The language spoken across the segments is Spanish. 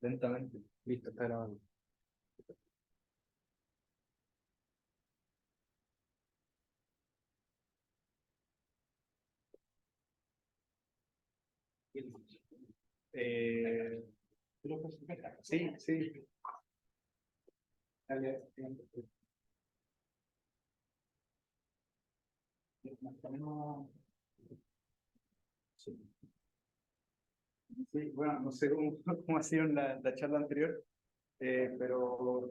Lentamente. Listo, está grabando. Eh, sí, sí. Dale, sí, bueno, no sé cómo ha sido la charla anterior, pero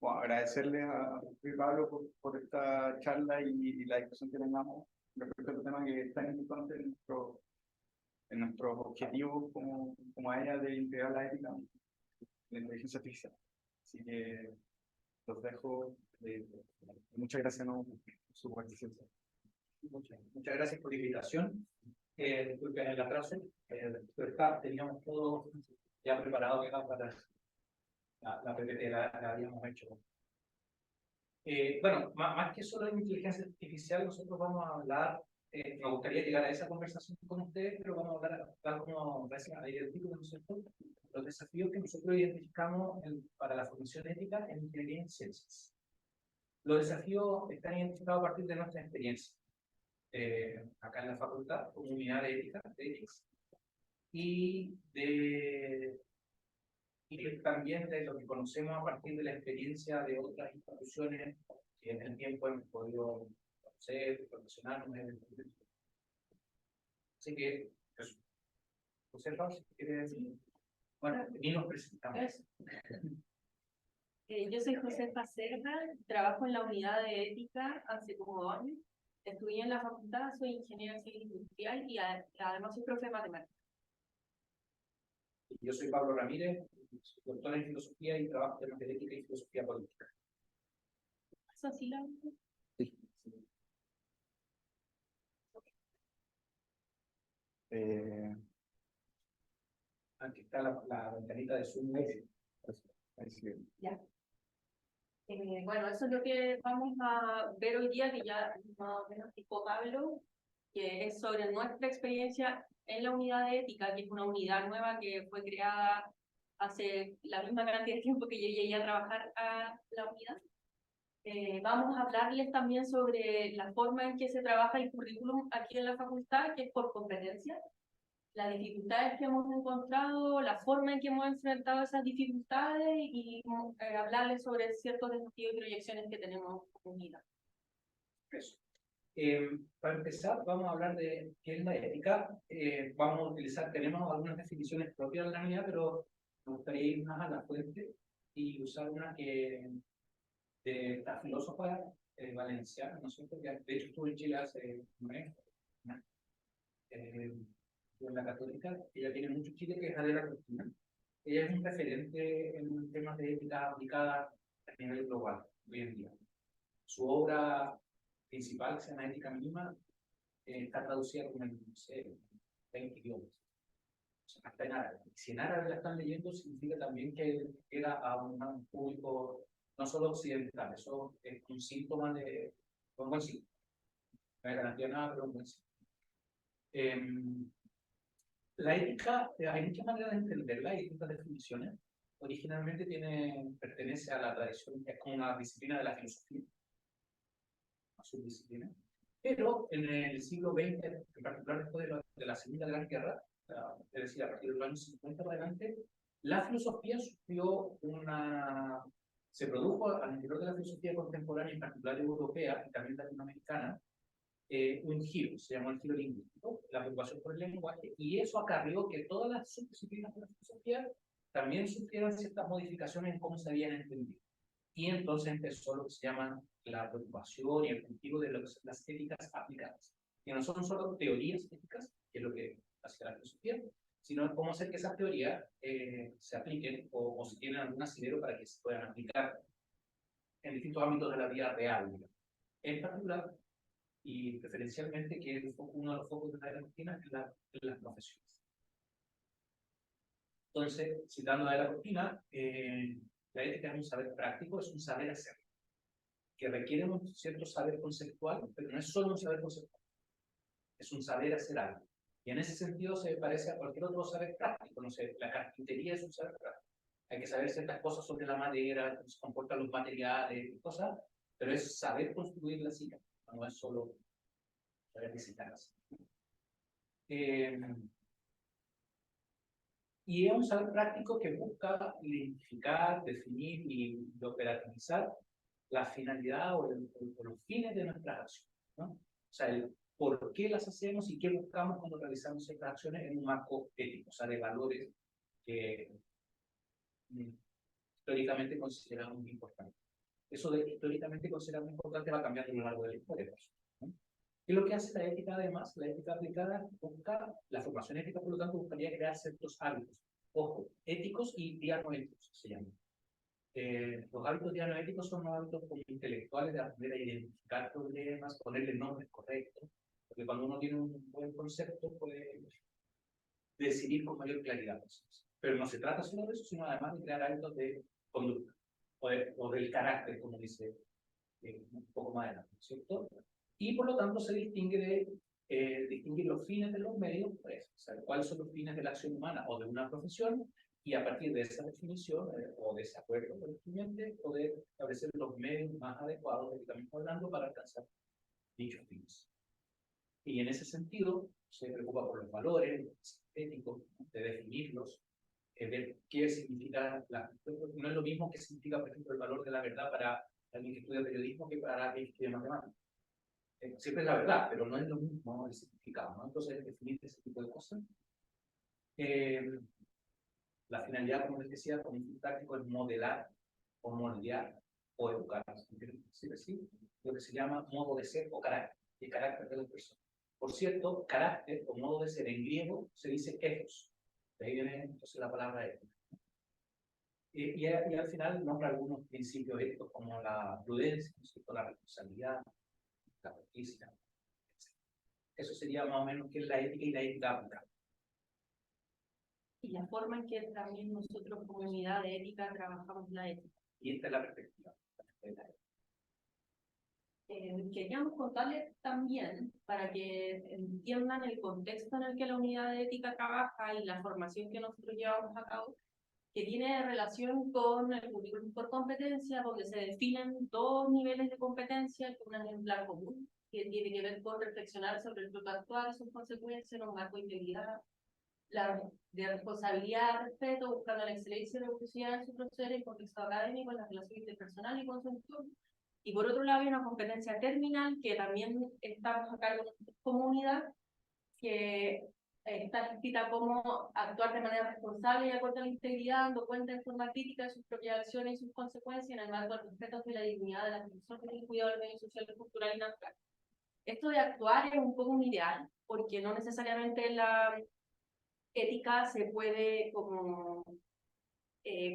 bueno, agradecerles a Pablo por esta charla y la discusión que tengamos respecto a este tema que es tan importante en nuestros objetivos como área de integrar la ética en la inteligencia artificial. Así que los dejo. Muchas gracias por su participación. Muchas gracias por la invitación. Disculpen el atraso. Teníamos todo ya preparado acá para la PPT, la habíamos hecho. Bueno, más que solo en inteligencia artificial, nosotros vamos a hablar, me gustaría llegar a esa conversación con ustedes, pero vamos a hablar, tal como decía ayer el título, ¿no es cierto? Los desafíos que nosotros identificamos para la formación ética en ingeniería en ciencias. Los desafíos están identificados a partir de nuestra experiencia. Acá en la facultad, como unidad de ética, de ethics, y también de lo que conocemos a partir de la experiencia de otras instituciones que en el tiempo hemos podido conocer, profesionarnos en el proceso. Así que, eso. José Paz, si quieres decir. Bueno, ni nos presentamos. Yo soy José Pacerna, trabajo en la unidad de ética hace como 2 años. Estudié en la facultad, soy ingeniera civil industrial y además soy profe de matemáticas. Yo soy Pablo Ramírez, doctor en filosofía y trabajo en temas de ética y filosofía política. ¿Eso sí la? Sí. Aquí está la ventanita de Zoom. Ahí sí. Ya. Bueno, eso es lo que vamos a ver hoy día, que ya más o menos dijo Pablo, que es sobre nuestra experiencia en la unidad de ética, que es una unidad nueva que fue creada hace la misma cantidad de tiempo que yo llegué a trabajar a la unidad. Vamos a hablarles también sobre la forma en que se trabaja el currículum aquí en la facultad, que es por competencia, las dificultades que hemos encontrado, la forma en que hemos enfrentado esas dificultades y hablarles sobre ciertos desafíos y proyecciones que tenemos como unidad. Eso. Para empezar, vamos a hablar de qué es la ética. Vamos a utilizar, tenemos algunas definiciones propias de la unidad, pero me gustaría ir más a la fuente y usar una que de la filósofa valenciana, ¿no es cierto? Que de hecho estuvo en Chile hace un mes, ¿no? En la Católica, ella tiene mucho Chile, que es Adela Cristina. Ella es un referente en temas de ética aplicada a nivel global hoy en día. Su obra principal, que se llama Ética Mínima, está traducida como en 20 idiomas. O sea, hasta en árabe. Si en árabe la están leyendo, significa también que era a un público no solo occidental. Eso es un síntoma de un buen síntoma. No hay garantía nada, pero un buen síntoma. La ética, hay muchas maneras de entenderla, hay distintas definiciones. Originalmente pertenece a la tradición, es como una disciplina de la filosofía, una subdisciplina. Pero en el siglo XX, en particular después de la Segunda Gran Guerra, es decir, a partir de los años 50 para adelante, la filosofía se produjo al interior de la filosofía contemporánea, en particular europea y también latinoamericana, un giro, se llamó el giro lingüístico, la preocupación por el lenguaje, y eso acarrió que todas las subdisciplinas de la filosofía también sufrieran ciertas modificaciones en cómo se habían entendido. Y entonces empezó lo que se llama la preocupación y el cultivo de lo que son las éticas aplicadas, que no son solo teorías éticas, que es lo que hace la filosofía, sino cómo hacer que esas teorías se apliquen o si tienen algún asidero para que se puedan aplicar en distintos ámbitos de la vida real, digamos. En particular, y preferencialmente, que es uno de los focos de la cortina, es las profesiones. Entonces, citando a la cortina, la ética es un saber práctico, es un saber hacer, que requiere un cierto saber conceptual, pero no es solo un saber conceptual, es un saber hacer algo. Y en ese sentido se parece a cualquier otro saber práctico. conoce la carpintería, es un saber práctico. Hay que saber ciertas cosas sobre la madera, cómo se comportan los materiales, cosas, pero es saber construir la silla, no es solo saber visitarlas. Y es un saber práctico que busca identificar, definir y operativizar la finalidad o los fines de nuestras acciones, ¿no? O sea, el por qué las hacemos y qué buscamos cuando realizamos estas acciones en un marco ético, o sea, de valores que históricamente consideramos muy importantes. Eso de históricamente consideramos importante va cambiando a lo largo de la historia, ¿no? ¿Qué es lo que hace la ética además? La ética aplicada busca, la formación ética por lo tanto buscaría crear ciertos hábitos, ojo, éticos y dianoéticos se llaman. Los hábitos dianoéticos son los hábitos como intelectuales de aprender a identificar problemas, ponerle nombres correctos, porque cuando uno tiene un buen concepto puede decidir con mayor claridad. Pero no se trata solo de eso, sino además de crear hábitos de conducta o del carácter, como dice un poco más adelante, ¿cierto? Y por lo tanto se distingue los fines de los medios, pues, o sea, cuáles son los fines de la acción humana o de una profesión, y a partir de esa definición o de ese acuerdo con el cliente, poder establecer los medios más adecuados, éticamente hablando, para alcanzar dichos fines. Y en ese sentido, se preocupa por los valores éticos, de definirlos, ver qué significa, no es lo mismo que significa, por ejemplo, el valor de la verdad para alguien que estudia periodismo que para alguien que estudia matemáticas. Siempre es la verdad, pero no es lo mismo el significado, ¿no? Entonces, definir ese tipo de cosas. La finalidad, como les decía, como un práctico es modelar o moldear o educar. ¿Sí? Lo que se llama modo de ser o carácter, el carácter de la persona. Por cierto, carácter o modo de ser en griego se dice ethos. De ahí viene entonces la palabra ética. Y al final nombra algunos principios éticos como la prudencia, la responsabilidad, la justicia. Eso sería más o menos que es la ética y la ética aplicada. Y la forma en que también nosotros como unidad de ética trabajamos la ética. Y esta es la perspectiva. Queríamos contarles también, para que entiendan el contexto en el que la unidad de ética trabaja y la formación que nosotros llevamos a cabo, que tiene relación con el currículum por competencia, donde se definen dos niveles de competencia, un ejemplar común, que tiene que ver con reflexionar sobre el propio actuar, sus consecuencias, un marco de integridad, la de responsabilidad, respeto, buscando la excelencia y la evolución de su proceder en contexto académico, en la relación interpersonal y con su entorno. Y por otro lado hay una competencia terminal que también estamos a cargo de nuestra comunidad, que está escrita como actuar de manera responsable y acorde a la integridad, dando cuenta en forma crítica de sus propias acciones y sus consecuencias en el marco del respeto de la dignidad de las personas y el cuidado del medio social, cultural y natural. Esto de actuar es un poco un ideal, porque no necesariamente la ética se puede como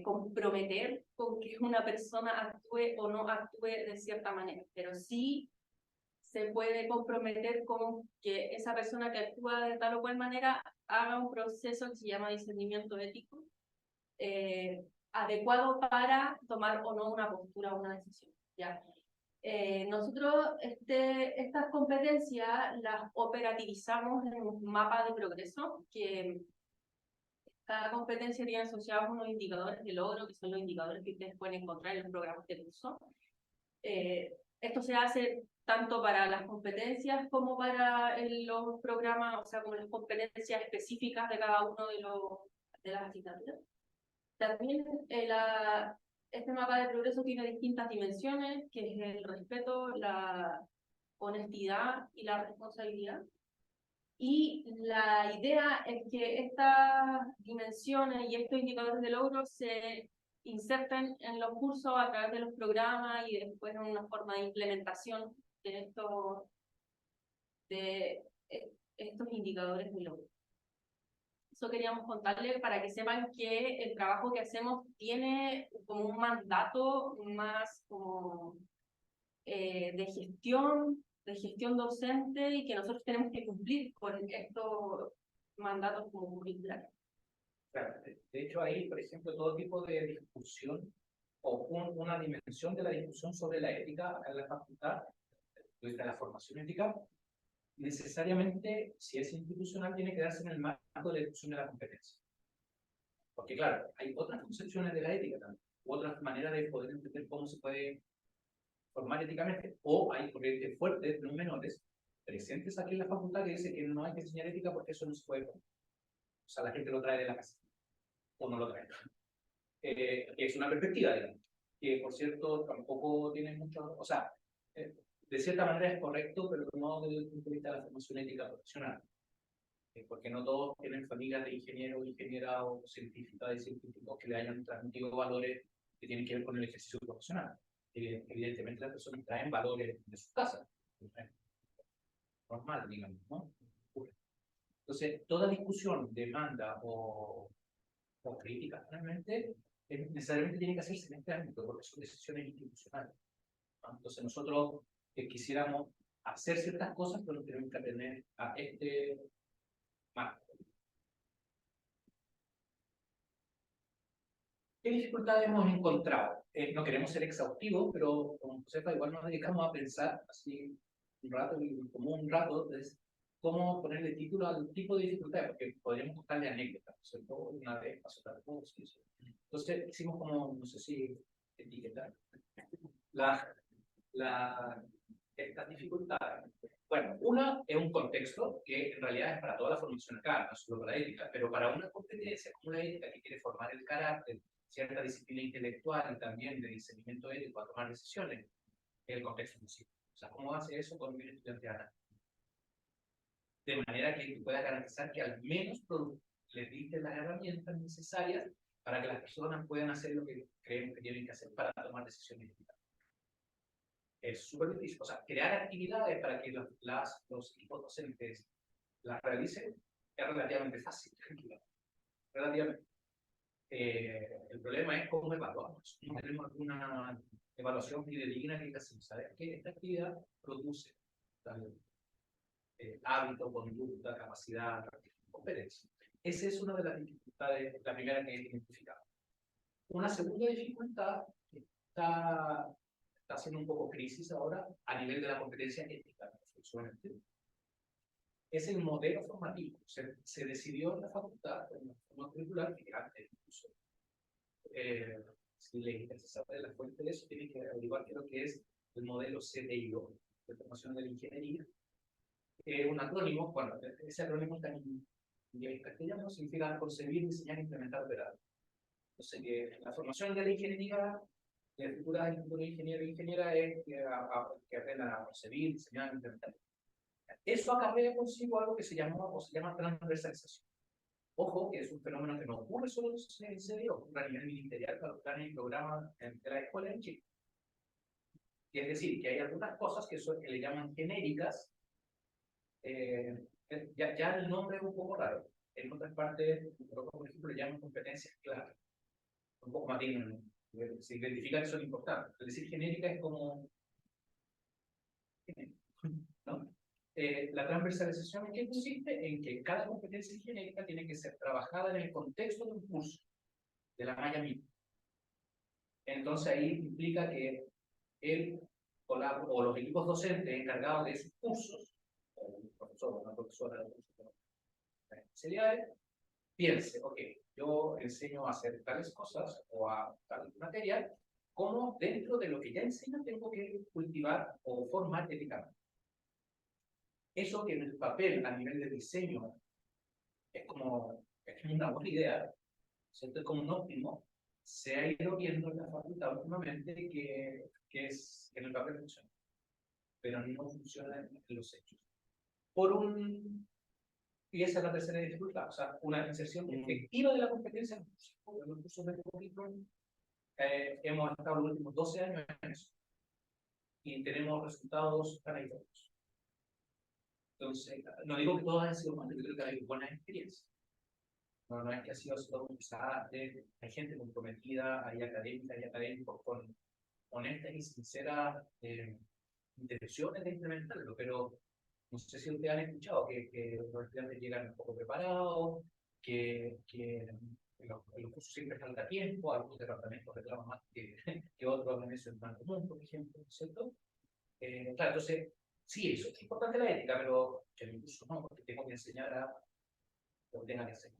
comprometer con que una persona actúe o no actúe de cierta manera, pero sí se puede comprometer con que esa persona que actúa de tal o cual manera haga un proceso que se llama discernimiento ético, adecuado para tomar o no una postura o una decisión, ¿ya? Nosotros estas competencias las operativizamos en un mapa de progreso que cada competencia tiene asociados unos indicadores de logro, que son los indicadores que ustedes pueden encontrar en los programas de curso. Esto se hace tanto para las competencias como para los programas, o sea, como las competencias específicas de cada uno de las asignaturas. También este mapa de progreso tiene distintas dimensiones, que es el respeto, la honestidad y la responsabilidad. Y la idea es que estas dimensiones y estos indicadores de logro se inserten en los cursos a través de los programas y después en una forma de implementación de estos indicadores de logro. Eso queríamos contarles para que sepan que el trabajo que hacemos tiene como un mandato más como de gestión docente y que nosotros tenemos que cumplir con estos mandatos como curriculares. Claro, de hecho ahí, por ejemplo, todo tipo de discusión o una dimensión de la discusión sobre la ética en la facultad, desde la formación ética, necesariamente, si es institucional, tiene que darse en el marco de la discusión de la competencia. Porque claro, hay otras concepciones de la ética también, u otras maneras de poder entender cómo se puede formar éticamente, o hay corrientes fuertes, no menores, presentes aquí en la facultad que dicen que no hay que enseñar ética porque eso no se puede formar. O sea, la gente lo trae de la casa, o no lo trae. Es una perspectiva, digamos, que por cierto tampoco tiene mucho, o sea, de cierta manera es correcto, pero no desde el punto de vista de la formación ética profesional. Porque no todos tienen familias de ingenieros, ingenieras o científicas y científicos que le hayan transmitido valores que tienen que ver con el ejercicio profesional. Evidentemente las personas traen valores de su casa, normal, digamos, ¿no? Entonces, toda discusión, demanda o crítica, realmente, necesariamente tiene que hacerse en este ámbito, porque son decisiones institucionales, ¿no? Entonces, nosotros quisiéramos hacer ciertas cosas, pero tenemos que atender a este marco. ¿Qué dificultades hemos encontrado? No queremos ser exhaustivos, pero como Josefa igual nos dedicamos a pensar así un rato, como un rato, es cómo ponerle título al tipo de dificultades, porque podríamos buscarle anécdotas, ¿cierto? Una vez pasó tal cosa. Entonces hicimos como, no sé si etiquetar estas dificultades. Bueno, una es un contexto que en realidad es para toda la formación acá, no solo para la ética, pero para una competencia como la ética que quiere formar el carácter, cierta disciplina intelectual y también de discernimiento ético a tomar decisiones, es el contexto musical. O sea, ¿cómo hace eso con un estudiante de análisis? De manera que tú puedas garantizar que al menos les diste las herramientas necesarias para que las personas puedan hacer lo que creen que tienen que hacer para tomar decisiones éticas. Es súper difícil. O sea, crear actividades para que los equipos docentes las realicen es relativamente fácil, relativamente. El problema es cómo evaluamos. No tenemos alguna evaluación fidedigna que diga, ¿sabes qué? Esta actividad produce tal, hábito, conducta, capacidad, competencia. Esa es una de las dificultades, la primera que he identificado. Una segunda dificultad está haciendo un poco crisis ahora a nivel de la competencia ética, es el modelo formativo. Se decidió en la facultad, en la forma curricular, que antes incluso, si le interesa saber la fuente de eso, tiene que averiguar qué es lo que es el modelo CTIO, de formación de la ingeniería. Un acrónimo, bueno, ese acrónimo está en castellano, significa concebir, diseñar, implementar, operar. Entonces, la formación de la ingeniería, de futura ingeniero e ingeniera, es que aprendan a concebir, diseñar, implementar. Eso acarrea consigo algo que se llama transversalización. Ojo, que es un fenómeno que no ocurre solo en serio, ocurre a nivel ministerial para los planes y programas de la escuela en Chile. Y es decir, que hay algunas cosas que le llaman genéricas, ya el nombre es un poco raro. En otras partes, por ejemplo, le llaman competencias clave. Un poco más bien, se identifica que son importantes. Es decir, genérica es como... ¿no? La transversalización, ¿en qué consiste? En que cada competencia genérica tiene que ser trabajada en el contexto de un curso, de la malla misma. Entonces ahí implica que él o los equipos docentes encargados de esos cursos, o un profesor o una profesora de especialidades, piense, ok, yo enseño a hacer tales cosas o a tal materia, ¿cómo dentro de lo que ya enseño tengo que cultivar o formar éticamente? Eso que en el papel, a nivel de diseño, es como una buena idea, ¿cierto? Es como un óptimo, se ha ido viendo en la facultad últimamente que es en el papel funciona, pero no funciona en los hechos. Y esa es la tercera dificultad, o sea, una inserción efectiva de la competencia en los cursos de currículum. Hemos estado los últimos 12 años en eso y tenemos resultados canalizados. Entonces, no digo que todos han sido malos, yo creo que hay buenas experiencias. No es que ha sido solo un desastre, hay gente comprometida, hay académicos con honestas y sinceras intenciones de implementarlo, pero no sé si ustedes han escuchado que los estudiantes llegan un poco preparados, que los cursos siempre falta tiempo, algunos departamentos reclaman más que otros en ese plan común, por ejemplo, ¿cierto? Claro, entonces, sí, eso es importante la ética, pero en el curso no, porque tengo que enseñar a lo que tenga que hacer.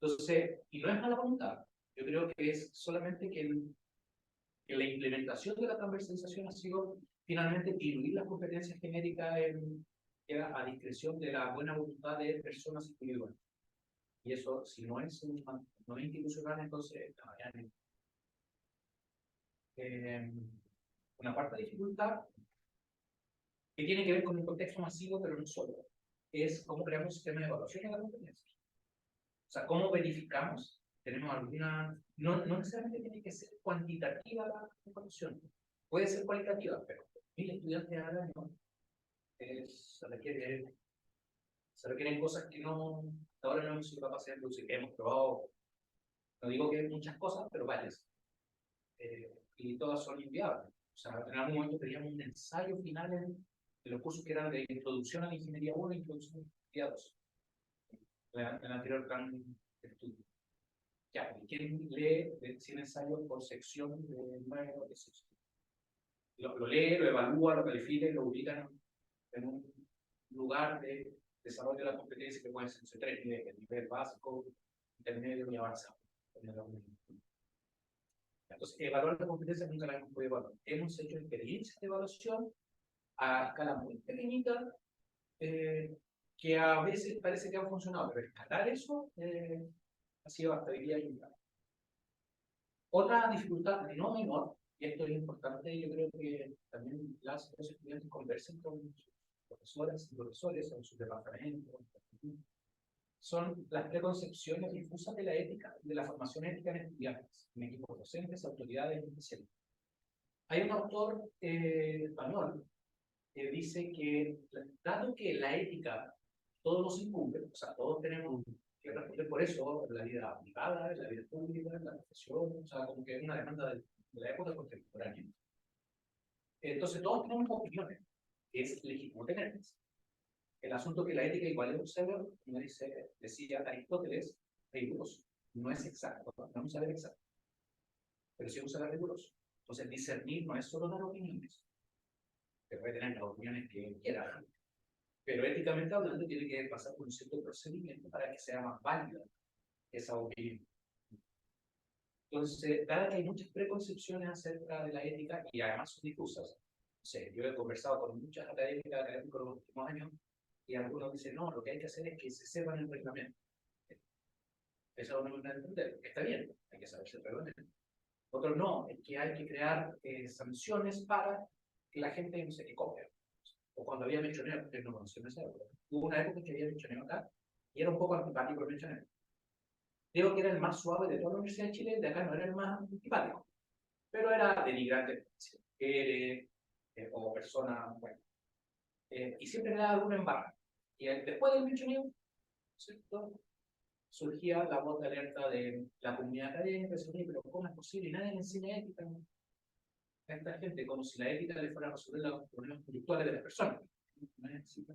Entonces, y no es mala voluntad, yo creo que es solamente que la implementación de la transversalización ha sido finalmente diluir las competencias genéricas queda a discreción de la buena voluntad de personas individuales. Y eso, si no es, no es institucional, entonces una cuarta dificultad que tiene que ver con un contexto masivo, pero no solo, es cómo creamos un sistema de evaluación de la competencia. O sea, cómo verificamos, tenemos alguna, no necesariamente tiene que ser cuantitativa la evaluación, puede ser cualitativa, pero 1000 estudiantes al año se requieren cosas que no, hasta ahora no hemos sido capaces de producir, que hemos probado, no digo que muchas cosas, pero varias, y todas son inviables. O sea, en algún momento teníamos un ensayo final en los cursos que eran de introducción a la ingeniería 1 e introducción a la ingeniería 2, en el anterior plan de estudio. Ya, ¿quién lee 100 ensayos por sección de 9 o 18? Lo lee, lo evalúa, lo califica y lo ubica en un lugar de desarrollo de la competencia que puede ser tres niveles: nivel básico, intermedio y avanzado. Entonces, evaluar la competencia nunca la hemos podido evaluar. Hemos hecho experiencias de evaluación a escala muy pequeñita, que a veces parece que han funcionado, pero escalar eso ha sido hasta hoy día inviable. Otra dificultad no menor, y esto es importante, yo creo que también los estudiantes conversen con sus profesoras y profesores en sus departamentos, son las preconcepciones difusas de la ética, de la formación ética en estudiantes, en equipos docentes, autoridades y especialistas. Hay un autor español que dice que, dado que la ética todos nos incumbe, o sea, todos tenemos que responder por eso, la vida privada, la vida pública, la profesión, o sea, como que es una demanda de la época contemporánea. Entonces, todos tenemos opiniones, que es legítimo tenerlas. El asunto que la ética igual es un saber, como decía Aristóteles, riguroso. No es exacto, no es un saber exacto, pero sí es un saber riguroso. Entonces, discernir no es solo dar opiniones, que puede tener las opiniones que quiera, pero éticamente hablando tiene que pasar por un cierto procedimiento para que sea más válida esa opinión. Entonces, dado que hay muchas preconcepciones acerca de la ética y además son difusas, no sé, yo he conversado con muchas académicos los últimos años y algunos dicen, no, lo que hay que hacer es que se sepan el reglamento. Esa es una manera de entender. Está bien, hay que saberse el reglamento. Otros no, es que hay que crear sanciones para que la gente no se copie. O cuando había mechoneo, ustedes no conocían esa época. Hubo una época que había mechoneo acá y era un poco antipático el mechoneo. Digo que era el más suave de toda la Universidad de Chile, de acá no era el más antipático, pero era denigrante, o persona, bueno. Y siempre era alguna embarra. Y después del mechoneo, ¿cierto?, surgía la voz de alerta de la comunidad académica, pero ¿cómo es posible? Y nadie le enseña ética a esta gente, como si la ética le fuera a resolver los problemas conductuales de las personas. No es así,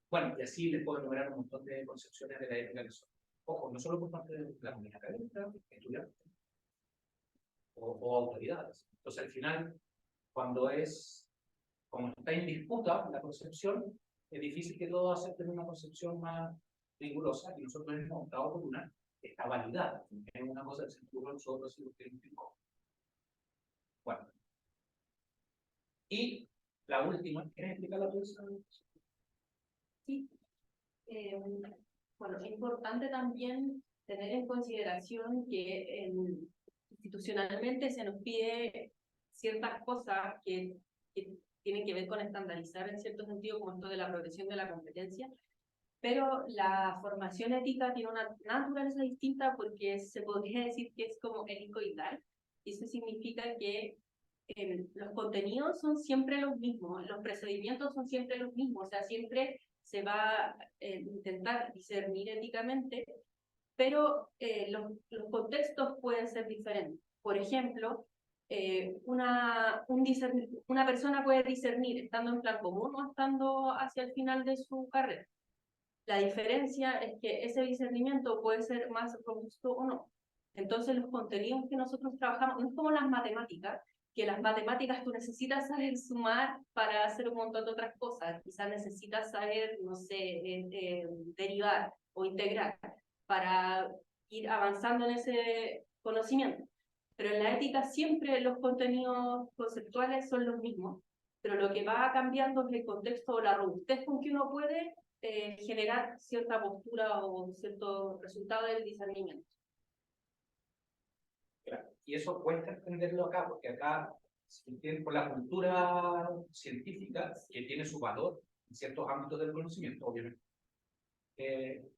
bueno, y así les puedo enumerar un montón de concepciones de la ética que son. Ojo, no solo por parte de la comunidad académica, estudiantes o autoridades. Entonces, al final, como está en disputa la concepción, es difícil que todos acepten una concepción más rigurosa, y nosotros hemos optado por una que está validada. Es una cosa que se ocurre a nosotros y lo que implicó. Bueno. Y la última, ¿quieres explicar la tuya? Sí. Bueno, es importante también tener en consideración que institucionalmente se nos pide ciertas cosas que tienen que ver con estandarizar en cierto sentido, como esto de la progresión de la competencia, pero la formación ética tiene una naturaleza distinta porque se podría decir que es como helicoidal, y eso significa que los contenidos son siempre los mismos, los procedimientos son siempre los mismos, o sea, siempre se va a intentar discernir éticamente, pero los contextos pueden ser diferentes. Por ejemplo, una persona puede discernir estando en plan común o estando hacia el final de su carrera. La diferencia es que ese discernimiento puede ser más robusto o no. Entonces, los contenidos que nosotros trabajamos, no es como las matemáticas, que las matemáticas tú necesitas saber sumar para hacer un montón de otras cosas. Quizás necesitas saber, no sé, derivar o integrar. para ir avanzando en ese conocimiento. Pero en la ética siempre los contenidos conceptuales son los mismos, pero lo que va cambiando es el contexto o la robustez con que uno puede generar cierta postura o cierto resultado del discernimiento. Claro. Y eso cuesta entenderlo acá, porque acá, por la cultura científica, que tiene su valor en ciertos ámbitos del conocimiento, obviamente,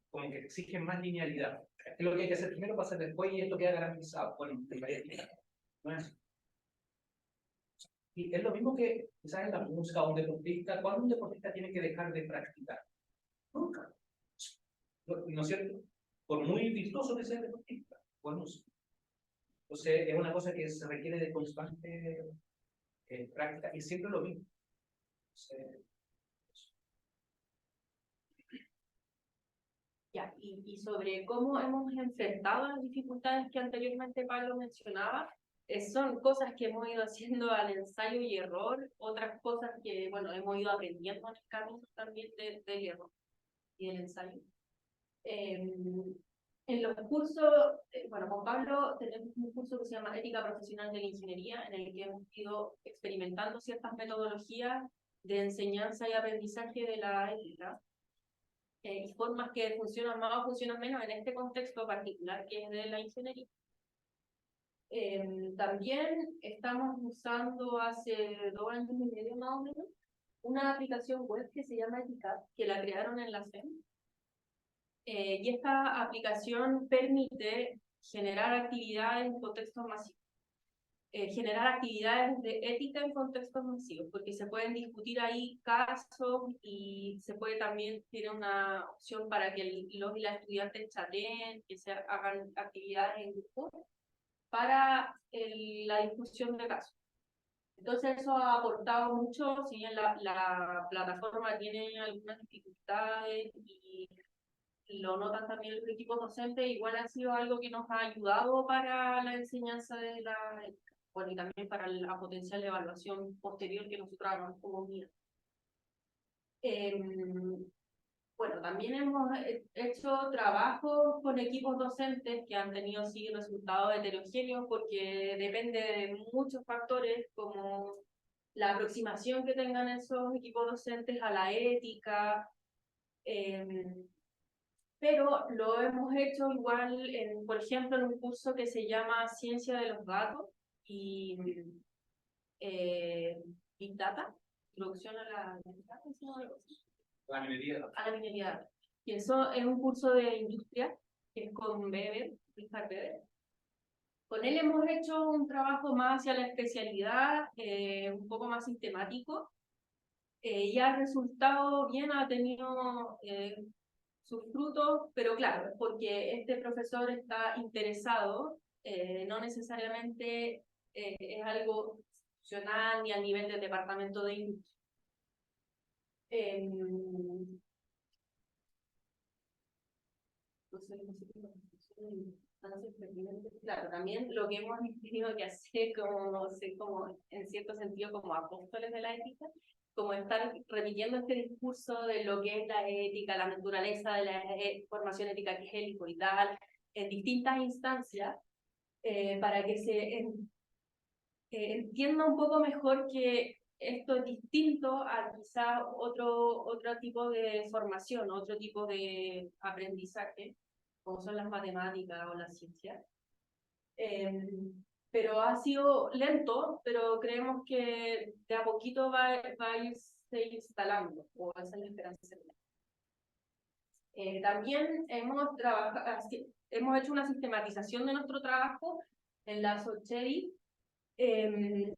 como que exigen más linealidad. Es lo que hay que hacer primero, pasa después, y esto queda garantizado. Bueno, no es así. Y es lo mismo que quizás en la música o un deportista. ¿Cuándo un deportista tiene que dejar de practicar? Nunca. ¿No es cierto? Por muy virtuoso que sea el deportista, o el músico. Entonces, es una cosa que se requiere de constante práctica, y siempre lo mismo. Entonces, Ya, y sobre cómo hemos enfrentado las dificultades que anteriormente Pablo mencionaba, son cosas que hemos ido haciendo al ensayo y error, otras cosas que, bueno, hemos ido aprendiendo en el camino también del error y del ensayo. En los cursos, bueno, con Pablo tenemos un curso que se llama Ética Profesional de la Ingeniería, en el que hemos ido experimentando ciertas metodologías de enseñanza y aprendizaje de la ética, y formas que funcionan más o funcionan menos en este contexto particular que es de la ingeniería. También estamos usando hace 2 años y medio más o menos una aplicación web que se llama Eticat, que la crearon en la FEM. Y esta aplicación permite generar actividades en contextos masivos. Generar actividades de ética en contextos masivos, porque se pueden discutir ahí casos y se puede también, tiene una opción para que los y las estudiantes chateen, que se hagan actividades en grupo para la discusión de casos. Entonces eso ha aportado mucho, si bien la plataforma tiene algunas dificultades y lo notan también los equipos docentes, igual ha sido algo que nos ha ayudado para la enseñanza de la ética. Bueno, y también para la potencial evaluación posterior que nosotros hagamos como guía. Bueno, también hemos hecho trabajos con equipos docentes que han tenido sí resultados heterogéneos porque depende de muchos factores como la aproximación que tengan esos equipos docentes a la ética, pero lo hemos hecho igual, por ejemplo, en un curso que se llama Ciencia de los Datos y Big Data, introducción a la minería. A la minería. Y eso es un curso de industria, que es con Weber, Richard Weber. Con él hemos hecho un trabajo más hacia la especialidad, un poco más sistemático, y ha resultado bien, ha tenido sus frutos, pero claro, porque este profesor está interesado, no necesariamente es algo institucional ni a nivel del departamento de industria. Claro, también lo que hemos tenido que hacer como, no sé, como en cierto sentido como apóstoles de la ética, como estar repitiendo este discurso de lo que es la ética, la naturaleza de la formación ética que es helicoidal, en distintas instancias, para que se entienda un poco mejor que esto es distinto a quizá otro tipo de formación, otro tipo de aprendizaje, como son las matemáticas o la ciencia. Pero ha sido lento, pero creemos que de a poquito va a irse instalando, o esa es la esperanza. También hemos hecho una sistematización de nuestro trabajo en la Socheri, en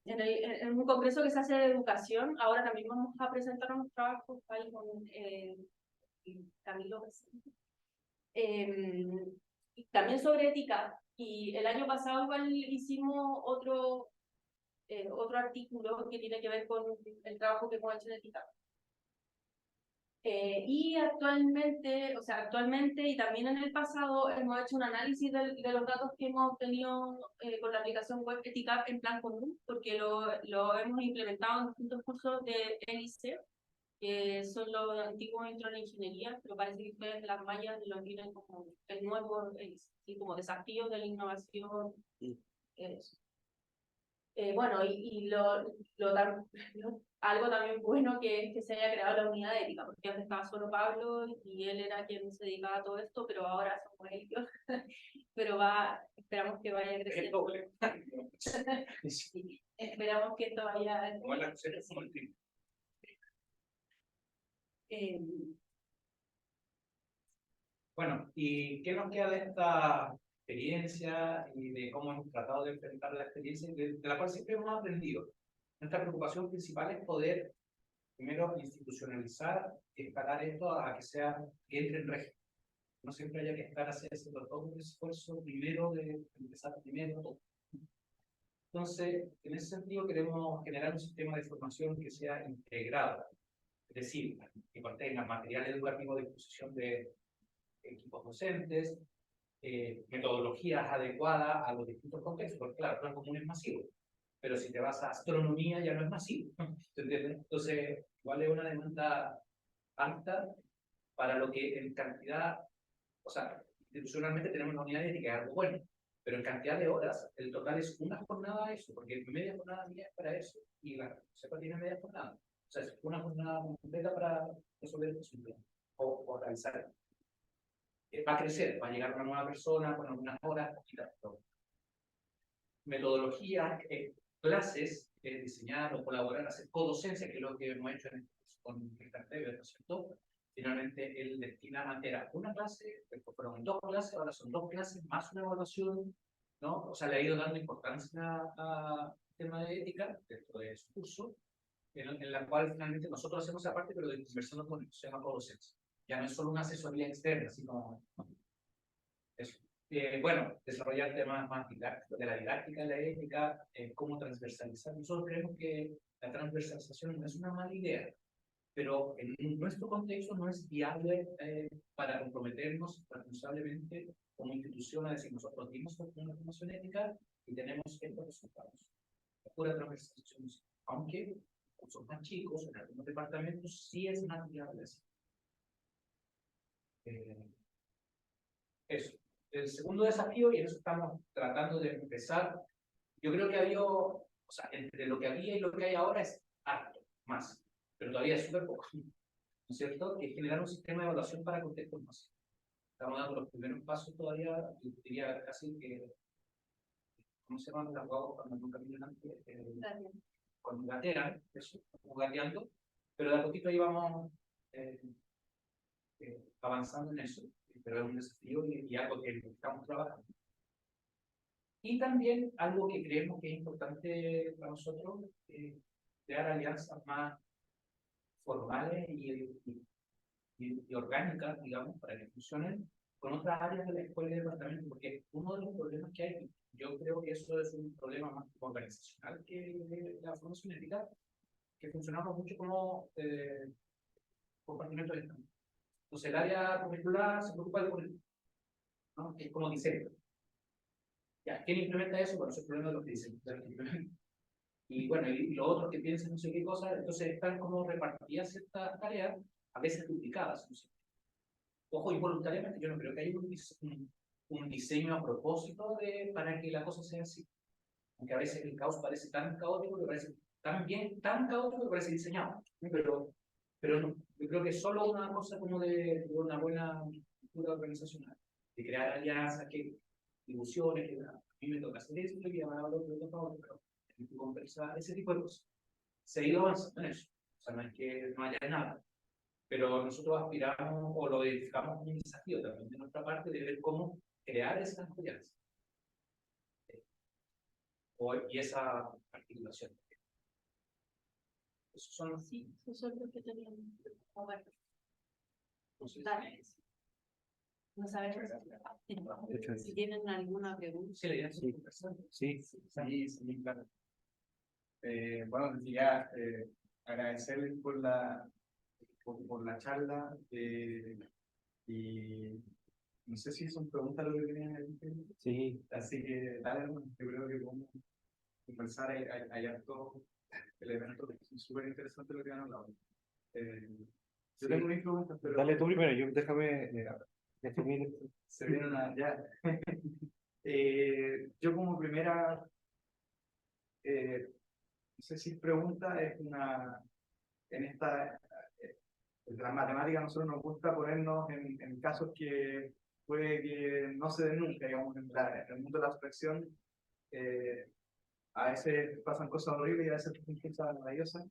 un congreso que se hace de educación. Ahora también vamos a presentar unos trabajos ahí con Camilo. Y también sobre ética. Y el año pasado igual hicimos otro artículo que tiene que ver con el trabajo que hemos hecho en ética. Y actualmente y también en el pasado hemos hecho un análisis de los datos que hemos obtenido con la aplicación web Ética en plan común, porque lo hemos implementado en distintos cursos de ELICE, que son los antiguos dentro de la ingeniería, pero parece que ustedes las mallas lo tienen como el nuevo, sí, como desafío de la innovación. Eso. Bueno, algo también bueno que es que se haya creado la unidad de ética, porque antes estaba solo Pablo y él era quien se dedicaba a todo esto, pero ahora somos ellos. Pero esperamos que vaya creciendo. Sí, esperamos que esto vaya creciendo. Bueno, ¿y qué nos queda de esta experiencia y de cómo hemos tratado de enfrentar la experiencia de la cual siempre hemos aprendido? Nuestra preocupación principal es poder, primero, institucionalizar y escalar esto a que entre en régimen. No siempre haya que estar haciendo todo un esfuerzo primero de empezar primero todo. Entonces, en ese sentido queremos generar un sistema de formación que sea integrado, es decir, que contenga material educativo de disposición de equipos docentes, metodologías adecuadas a los distintos contextos, porque claro, el plan común es masivo, pero si te vas a astronomía ya no es masivo, ¿entiendes? Entonces, igual es una demanda alta para lo que en cantidad, o sea, institucionalmente tenemos una unidad de ética, es algo bueno, pero en cantidad de horas, el total es una jornada a eso, porque media jornada mía es para eso, y la CEPA tiene media jornada. O sea, es una jornada completa para resolver el asunto, o realizar. Va a crecer, va a llegar una nueva persona con algunas horas, y tal. Metodologías, clases, diseñar o colaborar, hacer codocencia, que es lo que hemos hecho con el cartel, ¿no es cierto? Finalmente, él destina antes era una clase, después fueron 2 clases, ahora son 2 clases más una evaluación, ¿no? O sea, le ha ido dando importancia al tema de ética dentro de su curso, en la cual finalmente nosotros hacemos esa parte, pero de conversando con él, se llama codocencia. Ya no es solo una asesoría externa, sino eso. Bueno, desarrollar temas más didácticos, de la didáctica, de la ética, cómo transversalizar. Nosotros creemos que la transversalización no es una mala idea, pero en nuestro contexto no es viable para comprometernos responsablemente como institución a decir nosotros dimos una formación ética y tenemos estos resultados. La pura transversalización, aunque son más chicos, en algunos departamentos sí es más viable así. Eso. El segundo desafío, y en eso estamos tratando de empezar, yo creo que había, o sea, entre lo que había y lo que hay ahora es harto más, pero todavía es súper poco, ¿no es cierto? Que es generar un sistema de evaluación para contextos más. Estamos dando los primeros pasos todavía, y diría casi que, ¿cómo se llaman las guaguas cuando nunca caminan antes? Cuando gatean, eso, como gateando, pero de a poquito ahí vamos avanzando en eso, pero es un desafío y algo que estamos trabajando. Y también algo que creemos que es importante para nosotros, crear alianzas más formales y orgánicas, digamos, para que funcionen con otras áreas de la escuela y departamento, porque uno de los problemas que hay, yo creo que eso es un problema más organizacional que la formación ética, que funcionamos mucho como compartimentos de Estado. Entonces el área curricular se preocupa del currículum, ¿no? Es como diseño. Ya, ¿quién implementa eso? Bueno, ese es el problema de los que diseñan. Y bueno, y los otros que piensan no sé qué cosa, entonces están como repartidas ciertas tareas, a veces duplicadas. No sé. Ojo, involuntariamente, yo no creo que haya un diseño a propósito para que la cosa sea así. Aunque a veces el caos parece tan caótico que parece tan caótico que parece diseñado. Pero no, yo creo que es solo una cosa como de una buena cultura organizacional, de crear alianzas, que distribuciones, que a mí me toca hacer esto y a otro me toca otro, pero hay que conversar, ese tipo de cosas. Se ha ido avanzando en eso, o sea, no es que no haya nada, pero nosotros aspiramos o lo identificamos como un desafío también de nuestra parte de ver cómo crear esas alianzas y esa articulación. Esos son los sí, esos son los que teníamos. Bueno. No sabes si tienen alguna pregunta. Sí, claro. Bueno, quería agradecerles por la charla y no sé si son preguntas lo que tenían ahí. Sí. Así que dale, yo creo que podemos conversar, hay hartos elementos que son súper interesantes lo que han hablado. Yo tengo mis preguntas, pero... Dale tú primero, yo déjame definir. Se viene una... Ya. Yo como primera, no sé si pregunta, es una... En esta... la matemática a nosotros nos gusta ponernos en casos que puede que no se den nunca, digamos, en el mundo de la abstracción. A veces pasan cosas horribles y a veces pasan cosas maravillosas.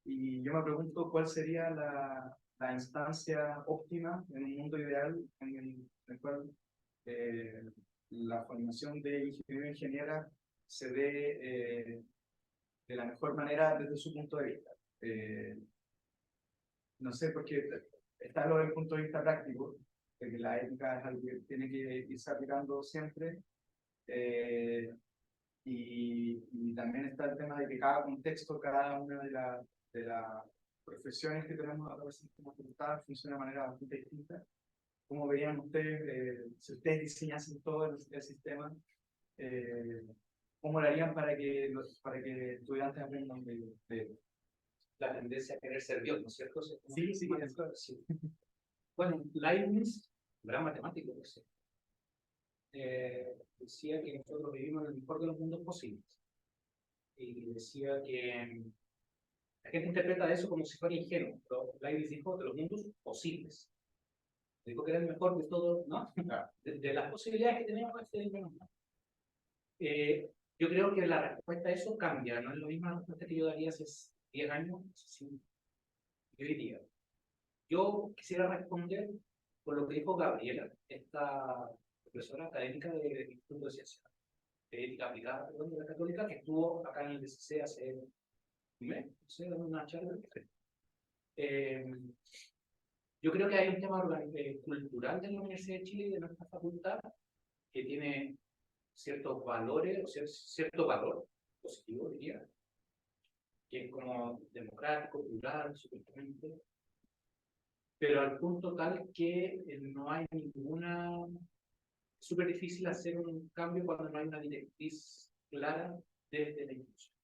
Y yo me pregunto cuál sería la instancia óptima en un mundo ideal en el cual la formación de ingeniero ingeniera se dé de la mejor manera desde su punto de vista. No sé, porque está lo del punto de vista práctico, de que la ética es algo que tiene que irse aplicando siempre. Y también está el tema de que cada contexto, cada una de las profesiones que tenemos a través del sistema facultad funciona de manera bastante distinta. ¿Cómo verían ustedes, si ustedes diseñasen todo el sistema, cómo lo harían para que estudiantes aprendan de La tendencia a querer ser Dios, ¿no es cierto? Sí, sí, sí. Bueno, Leibniz, gran matemático, no sé, decía que nosotros vivimos en el mejor de los mundos posibles. Y decía que la gente interpreta eso como si fuera ingenuo, pero Leibniz dijo de los mundos posibles. Dijo que era el mejor de todos, ¿no? De las posibilidades que tenemos, este es el menos mal. Yo creo que la respuesta a eso cambia, no es lo mismo la respuesta que yo daría hace 10 años, sí, yo diría. Yo quisiera responder por lo que dijo Gabriela, esta profesora académica del Instituto de Ciencias de Ética Aplicada, perdón, de la Católica, que estuvo acá en el DCC hace un mes, no sé, dando una charla. Yo creo que hay un tema cultural de la Universidad de Chile y de nuestra facultad que tiene ciertos valores, o sea, cierto valor positivo, diría, que es como democrático, plural, supuestamente, pero al punto tal que no hay ninguna... Es súper difícil hacer un cambio cuando no hay una directriz clara desde la institución.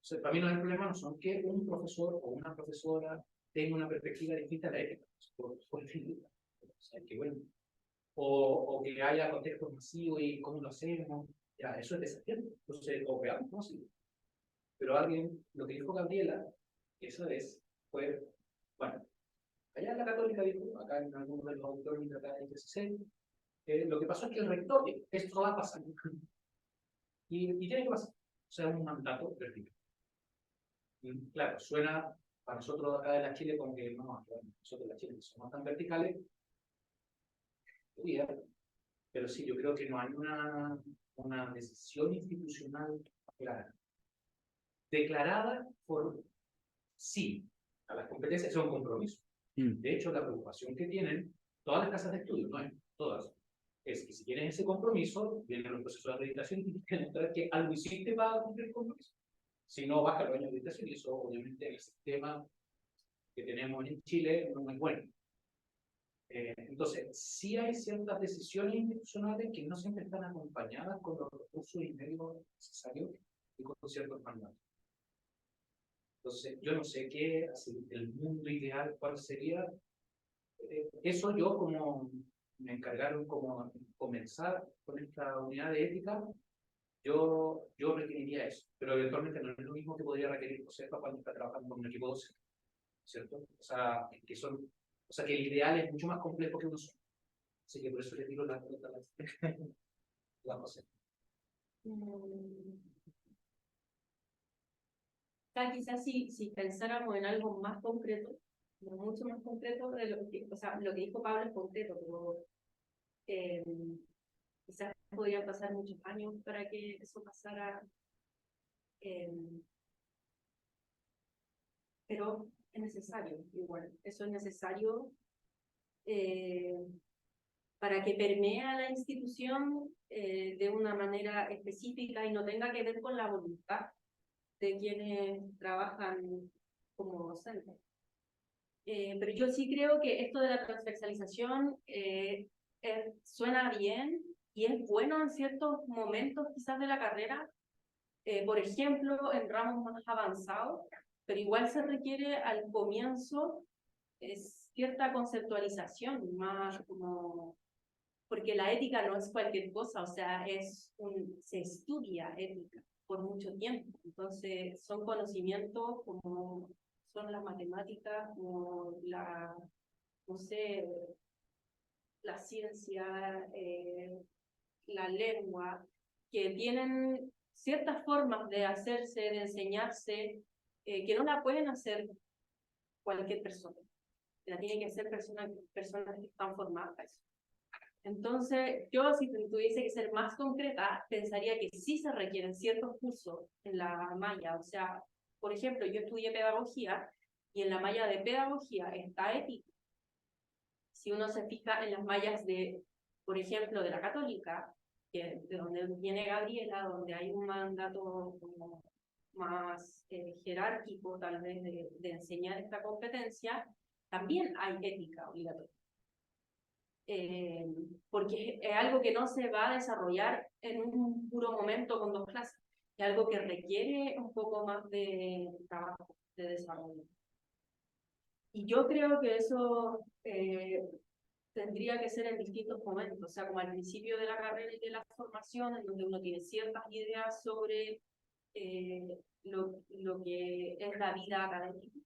O sea, para mí no hay problema, no son que un profesor o una profesora tenga una perspectiva distinta a la ética, por fin, o sea, que bueno, o que haya contextos masivos y cómo lo hacemos, ya, eso es desafiante, entonces, o veamos cómo sí. Pero alguien, lo que dijo Gabriela, esa vez, fue, bueno, allá en la Católica dijo, acá en algunos de los auditores de acá en el TCC, lo que pasó es que el rector dijo, esto va a pasar, y tiene que pasar, o sea, un mandato vertical. Y claro, suena para nosotros acá de la Chile como que no, nosotros de la Chile somos tan verticales, pero sí, yo creo que no hay una decisión institucional clara. Declarada por sí, a las competencias son compromisos. De hecho, la preocupación que tienen todas las casas de estudio, no es todas, es que si tienen ese compromiso, vienen los procesos de acreditación y tienen que demostrar que algo hiciste para cumplir el compromiso. Si no, baja el año de acreditación y eso, obviamente, en el sistema que tenemos en Chile no es bueno. Entonces, sí hay ciertas decisiones institucionales que no siempre están acompañadas con los recursos y medios necesarios y con ciertos mandatos. Entonces, yo no sé qué, así, el mundo ideal, cuál sería. Eso yo, como me encargaron como comenzar con esta unidad de ética, yo requeriría eso, pero eventualmente no es lo mismo que podría requerir Josefa cuando está trabajando con un equipo docente, ¿cierto? O sea, que el ideal es mucho más complejo que uno solo. Así que por eso le digo la Josefa. Quizás si pensáramos en algo más concreto, mucho más concreto de lo que, o sea, lo que dijo Pablo es concreto, pero quizás podrían pasar muchos años para que eso pasara, pero es necesario, igual, eso es necesario para que permee a la institución de una manera específica y no tenga que ver con la voluntad de quienes trabajan como docentes. Pero yo sí creo que esto de la transversalización suena bien y es bueno en ciertos momentos quizás de la carrera, por ejemplo, en ramos más avanzados, pero igual se requiere al comienzo cierta conceptualización, más como, porque la ética no es cualquier cosa, o sea, se estudia ética por mucho tiempo, entonces son conocimientos como son las matemáticas, como no sé, la ciencia, la lengua, que tienen ciertas formas de hacerse, de enseñarse, que no la pueden hacer cualquier persona. La tienen que hacer personas que están formadas para eso. Entonces, yo si tuviese que ser más concreta, pensaría que sí se requieren ciertos cursos en la malla. O sea, por ejemplo, yo estudié pedagogía y en la malla de pedagogía está ética. Si uno se fija en las mallas de, por ejemplo, de la católica, de donde viene Gabriela, donde hay un mandato como más jerárquico, tal vez, de enseñar esta competencia, también hay ética obligatoria. Porque es algo que no se va a desarrollar en un puro momento con 2 clases, es algo que requiere un poco más de trabajo, de desarrollo. Y yo creo que eso tendría que ser en distintos momentos, o sea, como al principio de la carrera y de la formación, en donde uno tiene ciertas ideas sobre lo que es la vida académica.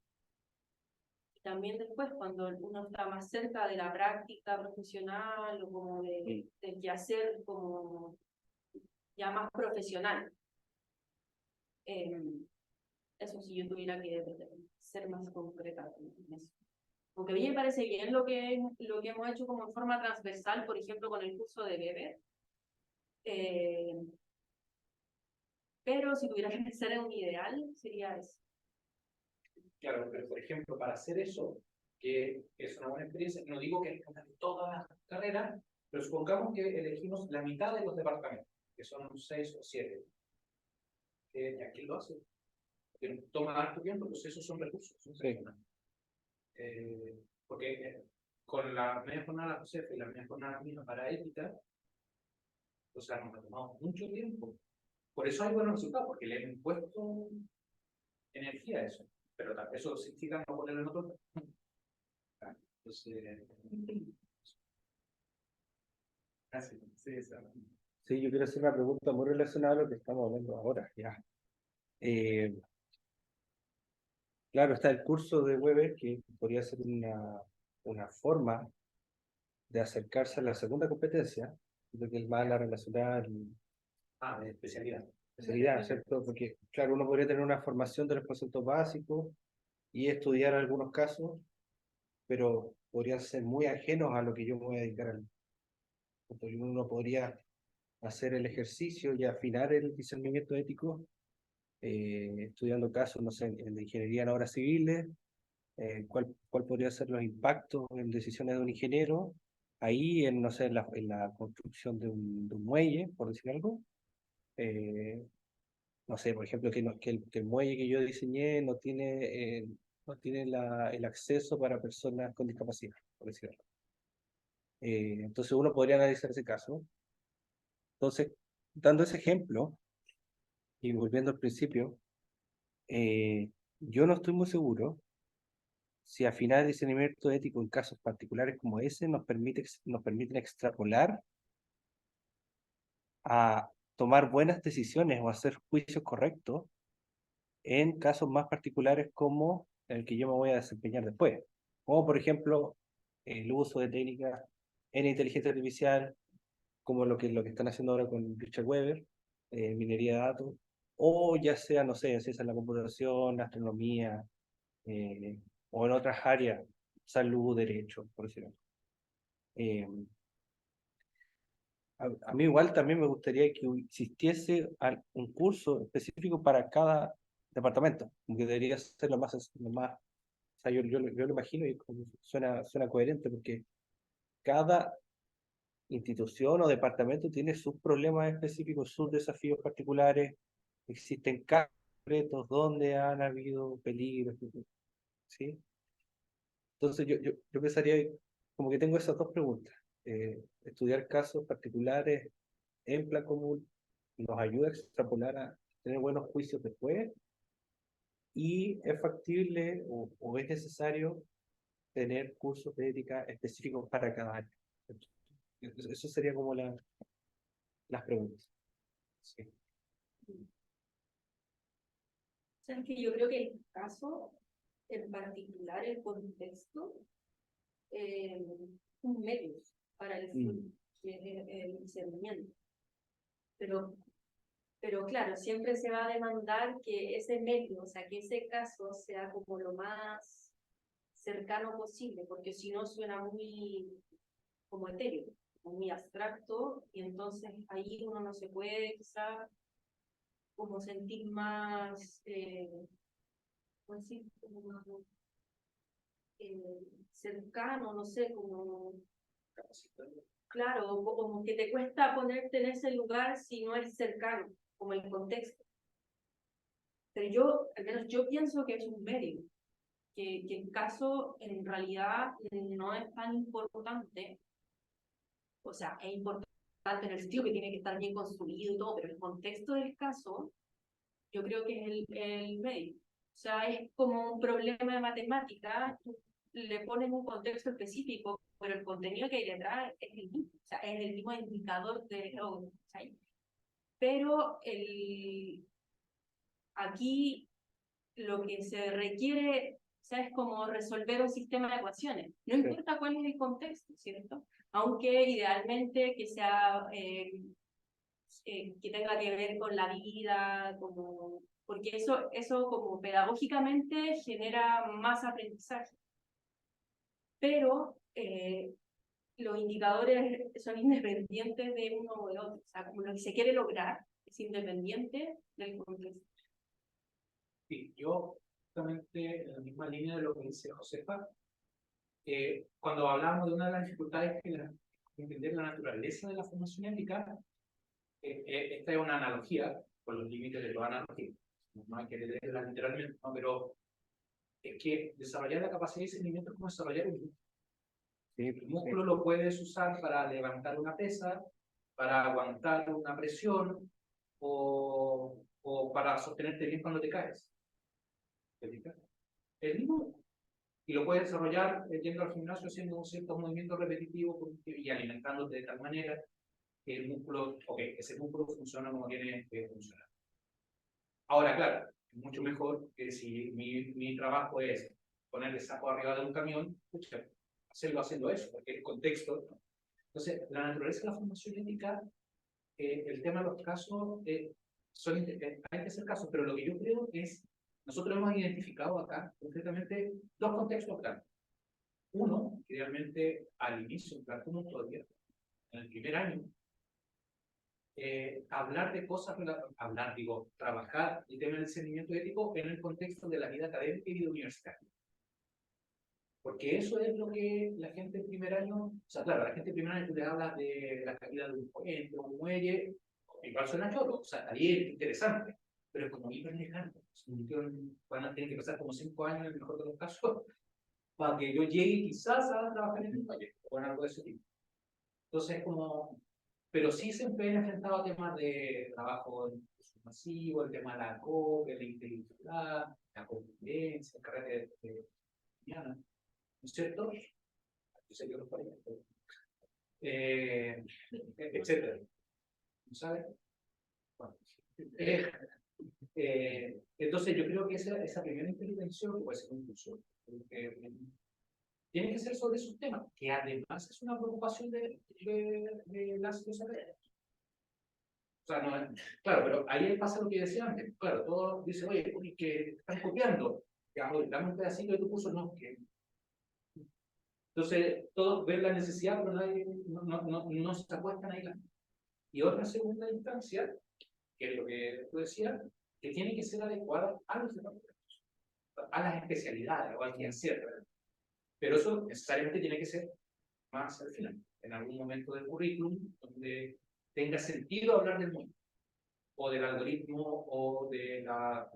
Y también después, cuando uno está más cerca de la práctica profesional o como del quehacer como ya más profesional. Eso si yo tuviera que ser más concreta en eso. Aunque a mí me parece bien lo que hemos hecho como en forma transversal, por ejemplo, con el curso de Weber. Pero si tuviera que pensar en un ideal, sería eso. Claro, pero por ejemplo, para hacer eso, que es una buena experiencia, no digo que es todas las carreras, pero supongamos que elegimos la mitad de los departamentos, que son 6 o 7. ¿Y a quién lo hace? Porque toma harto tiempo, pues esos son recursos. Sí. Porque con la media jornada de la COSEF y la media jornada misma para ética, o sea, nos ha tomado mucho tiempo. Por eso hay buenos resultados, porque le hemos puesto energía a eso. Pero eso significa no ponerlo en otro. Entonces, Gracias. Sí, Sí, yo quiero hacer una pregunta muy relacionada a lo que estamos hablando ahora. Ya. Claro, está el curso de Weber, que podría ser una forma de acercarse a la segunda competencia, de que es más la relacionada de especialidad. especialidad, ¿cierto? Porque, claro, uno podría tener una formación de los conceptos básicos y estudiar algunos casos, pero podrían ser muy ajenos a lo que yo me voy a dedicar al. Entonces, uno podría hacer el ejercicio y afinar el discernimiento ético estudiando casos, no sé, en de ingeniería en obras civiles, cuál podría ser los impactos en decisiones de un ingeniero, ahí en, no sé, en la construcción de un muelle, por decir algo. No sé, por ejemplo, que el muelle que yo diseñé no tiene el acceso para personas con discapacidad, por decir algo. Entonces uno podría analizar ese caso. Entonces, dando ese ejemplo y volviendo al principio, yo no estoy muy seguro si afinar el discernimiento ético en casos particulares como ese nos permiten extrapolar a tomar buenas decisiones o hacer juicios correctos en casos más particulares como el que yo me voy a desempeñar después. Como por ejemplo el uso de técnicas en inteligencia artificial, como lo que están haciendo ahora con Richard Weber, minería de datos, o ya sea, no sé, en ciencia de la computación, astronomía, o en otras áreas, salud, derecho, por decirlo. A mí igual también me gustaría que existiese un curso específico para cada departamento, que debería ser lo más, o sea, yo lo imagino y suena coherente, porque cada institución o departamento tiene sus problemas específicos, sus desafíos particulares, existen casos concretos donde han habido peligros, ¿sí? Entonces yo pensaría, como que tengo esas dos preguntas. Estudiar casos particulares en plan común nos ayuda a extrapolar a tener buenos juicios después, y es factible o es necesario tener cursos de ética específicos para cada año. Eso sería como las preguntas. Sí. O sea, es que yo creo que el caso, en particular el contexto, un medio para el fin, que es el discernimiento. Pero claro, siempre se va a demandar que ese medio, o sea, que ese caso sea como lo más cercano posible, porque si no suena muy como etéreo, muy abstracto, y entonces ahí uno no se puede quizá como sentir más, ¿cómo decir? Como más, cercano, no sé, como, claro, como que te cuesta ponerte en ese lugar si no es cercano, como el contexto. Pero yo, al menos yo pienso que es un medio, que el caso en realidad no es tan importante, o sea, es importante en el sentido que tiene que estar bien construido y todo, pero el contexto del caso, yo creo que es el medio. O sea, es como un problema de matemática, tú le pones un contexto específico, pero el contenido que hay detrás es el mismo, o sea, es el mismo indicador de logro, ¿sí? Pero aquí lo que se requiere, o sea, es como resolver un sistema de ecuaciones, no importa cuál es el contexto, ¿cierto? Aunque idealmente que sea, que tenga que ver con la vida, como, porque eso como pedagógicamente genera más aprendizaje. Pero los indicadores son independientes de uno o de otro, o sea, como lo que se quiere lograr es independiente del contexto. Sí, yo justamente en la misma línea de lo que dice Josefa, cuando hablamos de una de las dificultades que entender la naturaleza de la formación ética, esta es una analogía con los límites de toda analogía, no hay que leerla literalmente, ¿no? Pero es que desarrollar la capacidad de discernimiento es como desarrollar un músculo. Sí, El músculo lo puedes usar para levantar una pesa, para aguantar una presión o para sostenerte bien cuando te caes. El mismo. Y lo puedes desarrollar yendo al gimnasio haciendo ciertos movimientos repetitivos y alimentándote de tal manera que el músculo, ese músculo funciona como tiene que funcionar. Ahora, claro, es mucho mejor que si mi trabajo es ponerle saco arriba de un camión, escucha, hacerlo haciendo eso, porque el contexto, ¿no? Entonces, la naturaleza de la formación ética, el tema de los casos, hay que hacer casos, pero lo que yo creo es, nosotros hemos identificado acá concretamente dos contextos grandes. Uno, que realmente al inicio, en plan como todavía, en el primer año, hablar de cosas, trabajar el tema del discernimiento ético en el contexto de la vida académica y vida universitaria. Porque eso es lo que la gente en primer año, o sea, claro, la gente en primer año tú le hablas de la caída de un puente o un muelle, igual suena choro, o sea, está bien, interesante, pero es como hiper lejano. Van a tener que pasar como 5 años en el mejor de los casos para que yo llegue quizás a trabajar en un proyecto o en algo de ese tipo. Entonces, como, pero sí siempre he enfrentado a temas de trabajo masivo, el tema de la COP, la inteligibilidad, la convivencia, el carácter de mañana, ¿no es cierto? Yo sé que los países, etcétera. ¿No sabes? Bueno, entonces yo creo que esa primera intervención, que puede ser un curso, tiene que ser sobre esos temas, que además es una preocupación de las desarrolladoras. O sea, no, claro, pero ahí pasa lo que decía antes. Claro, todos dicen, oye, que están copiando. Ya, oye, dame un pedacito de tu curso, no. Que... Entonces, todos ven la necesidad, pero nadie, no se acuestan ahí. Y otra segunda instancia, que es lo que tú decías, que tiene que ser adecuada a los departamentos, a las especialidades, o al que hacer, ¿verdad? Pero eso necesariamente tiene que ser más al final, en algún momento del currículum, donde tenga sentido hablar del mundo, o del algoritmo, o de la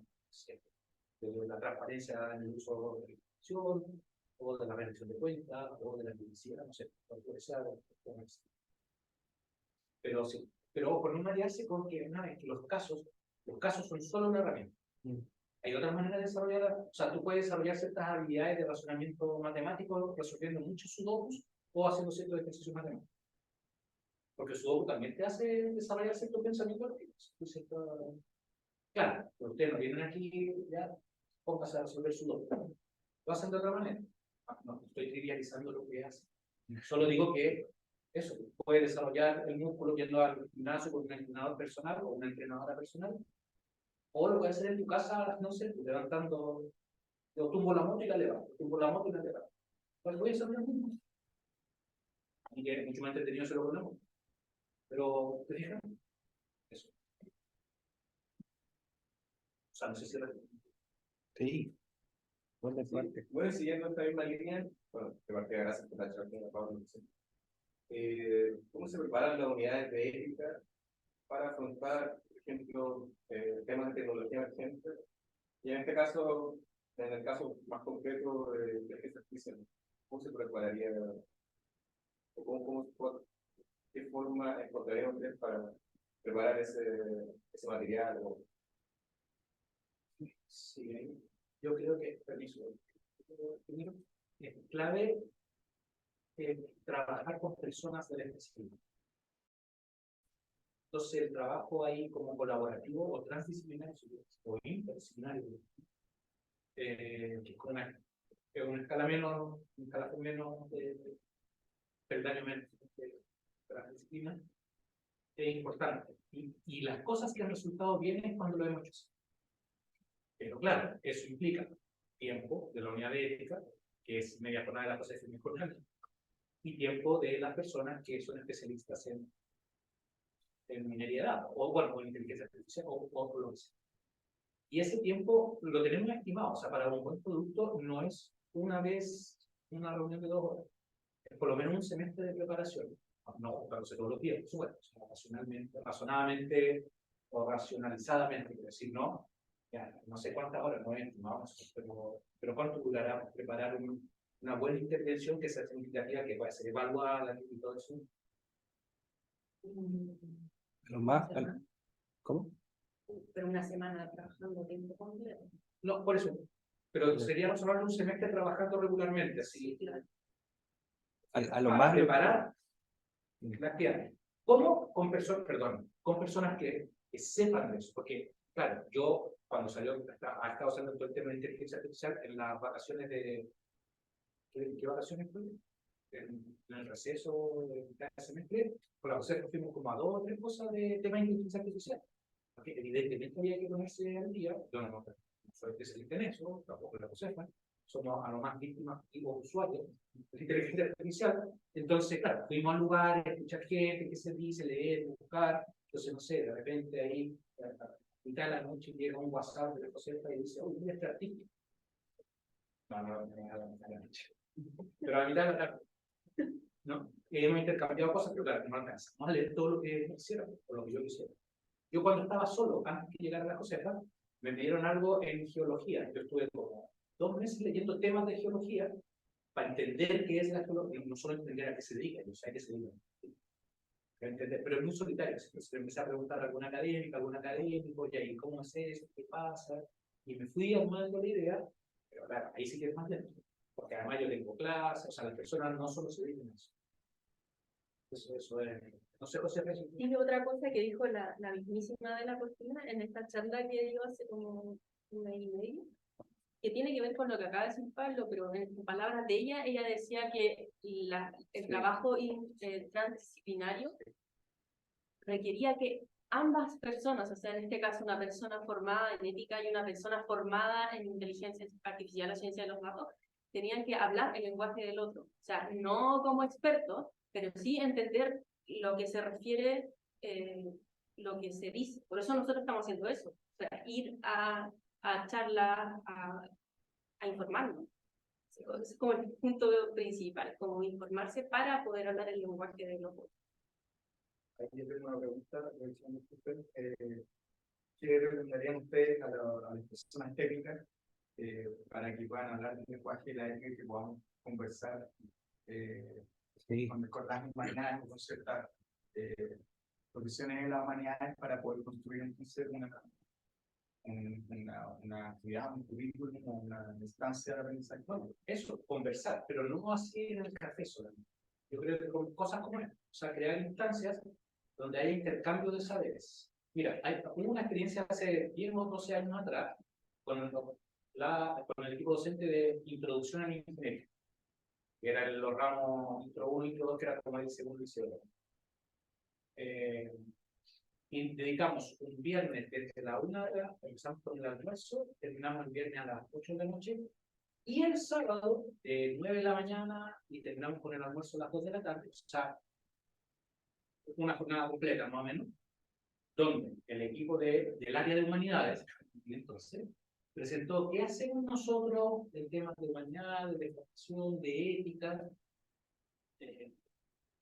transparencia en el uso de la información, o de la rendición de cuentas, o de la publicidad, no sé, cualquier sea. Pero sí, pero ojo, no marearse con que una vez que los casos son solo una herramienta. Hay otras maneras de desarrollar, o sea, tú puedes desarrollar ciertas habilidades de razonamiento matemático resolviendo muchos sudokus o haciendo ciertos ejercicios matemáticos. Porque el sudoku también te hace desarrollar cierto pensamiento lógico. Claro, pero ustedes no vienen aquí, ya, póngase a resolver sudoku. Lo hacen de otra manera. No estoy trivializando lo que hacen. Solo digo que eso, puede desarrollar el músculo yendo al gimnasio con un entrenador personal o una entrenadora personal. O lo puedes hacer en tu casa, no sé, levantando, yo tumbo la moto y la levanto, tumbo la moto y la levanto. Pues voy a hacer lo mismo. Y que es mucho más entretenido hacerlo con la moto. Pero, ¿te fijas? Eso. O sea, no sé si Sí, buena parte. Bueno, siguiendo esta misma línea, bueno, de partida, gracias por la charla, Pablo. ¿Cómo se preparan las unidades de ética para afrontar, por ejemplo, temas de tecnología emergente? Y en este caso, en el caso más concreto de inteligencia artificial, ¿cómo se prepararía? ¿O qué forma encontrarían ustedes para preparar ese material? Sí, yo creo que, permiso, primero, es clave trabajar con personas del específico. Entonces, el trabajo ahí como colaborativo o transdisciplinario o interdisciplinario, que es con una escala menos, un escalafón menos peldaño menos de la disciplina, es importante. Y las cosas que han resultado bien es cuando lo hemos hecho así. Pero claro, eso implica tiempo de la unidad de ética, que es media jornada de la fase de jornada, y tiempo de las personas que son especialistas en minería de datos, o bueno, en inteligencia artificial, o lo que sea. Y ese tiempo lo tenemos estimado, o sea, para un buen producto no es una vez una reunión de 2 horas, es por lo menos un semestre de preparación. No, pero se todos los días, por supuesto, o sea, razonadamente o racionalizadamente, quiero decir, no, ya, no sé cuántas horas, no es estimado, pero cuánto durará preparar una buena intervención que sea significativa, que pueda ser evaluada y todo eso. Lo más, ¿cómo? Pero una semana trabajando tiempo completo. No, por eso. Pero sería razonable un semestre trabajando regularmente, así. A lo para más preparar la actividad. ¿Cómo? Con personas, perdón, con personas que sepan de eso. Porque, claro, yo cuando salió, ha estado usando todo el tema de inteligencia artificial en las vacaciones de. ¿Qué vacaciones fue? En el receso de cada semestre, con la COSEF fuimos como a 2 o 3 cosas de tema de inteligencia artificial. Porque evidentemente había que ponerse al día. Yo no soy especialista en eso, tampoco la COSEF, somos a lo más víctimas y usuarios de inteligencia artificial. Entonces, claro, fuimos al lugar, escuchar gente, qué se dice, leer, buscar. Entonces, no sé, de repente ahí, a mitad de la noche llega un WhatsApp de la COSEF y dice, oye, mira este artículo. No, a la mitad de la noche. Pero a la mitad de la tarde. ¿No? Hemos intercambiado cosas, pero claro, no alcanzamos a leer todo lo que quisiera, o lo que yo quisiera. Yo cuando estaba solo, antes de llegar a la COSEFA, me pidieron algo en geología. Yo estuve como 2 meses leyendo temas de geología para entender qué es la geología, no solo entender a qué se dedica, yo sé a qué se dedica. Pero es muy solitario. Entonces empecé a preguntar a algún académico, y ahí, ¿cómo es eso? ¿Qué pasa? Y me fui armando la idea, pero claro, ahí sí que es más lento. Porque además yo tengo clases, o sea, las personas no solo se dedican a eso. Eso es. No sé, José. Y otra cosa que dijo la mismísima de la cocina en esta charla que dio hace como un mes y medio, que tiene que ver con lo que acaba de decir Pablo, pero en palabras de ella decía que el trabajo transdisciplinario requería que ambas personas, o sea, en este caso una persona formada en ética y una persona formada en inteligencia artificial, la ciencia de los datos, tenían que hablar el lenguaje del otro. O sea, no como expertos, pero sí entender lo que se refiere, lo que se dice. Por eso nosotros estamos haciendo eso. O sea, ir a charlas, a informarnos. Es como el punto principal, como informarse para poder hablar el lenguaje de los otros. Aquí yo tengo una pregunta, ¿qué recomendarían ustedes a las personas técnicas para que puedan hablar del lenguaje de la ética y que podamos conversar con las humanidades o con ciertas profesiones de las humanidades para poder construir entonces una actividad, un currículum, una instancia de aprendizaje. Bueno, eso, conversar, pero no así en el café solamente. Yo creo que con cosas como esta, o sea, crear instancias donde haya intercambio de saberes. Mira, hubo una experiencia hace 10 o 12 años atrás con el equipo docente de Introducción a la Ingeniería, que era los ramos Intro 1 y Intro 2, que era como el segundo liceo. Y dedicamos un viernes desde la 1 de la, empezamos con el almuerzo, terminamos el viernes a las 8 de la noche, y el sábado de 9 de la mañana y terminamos con el almuerzo a las 2 de la tarde, o sea, una jornada completa más o menos, donde el equipo del área de humanidades, entonces, presentó qué hacemos nosotros en temas de humanidades, de formación, de ética,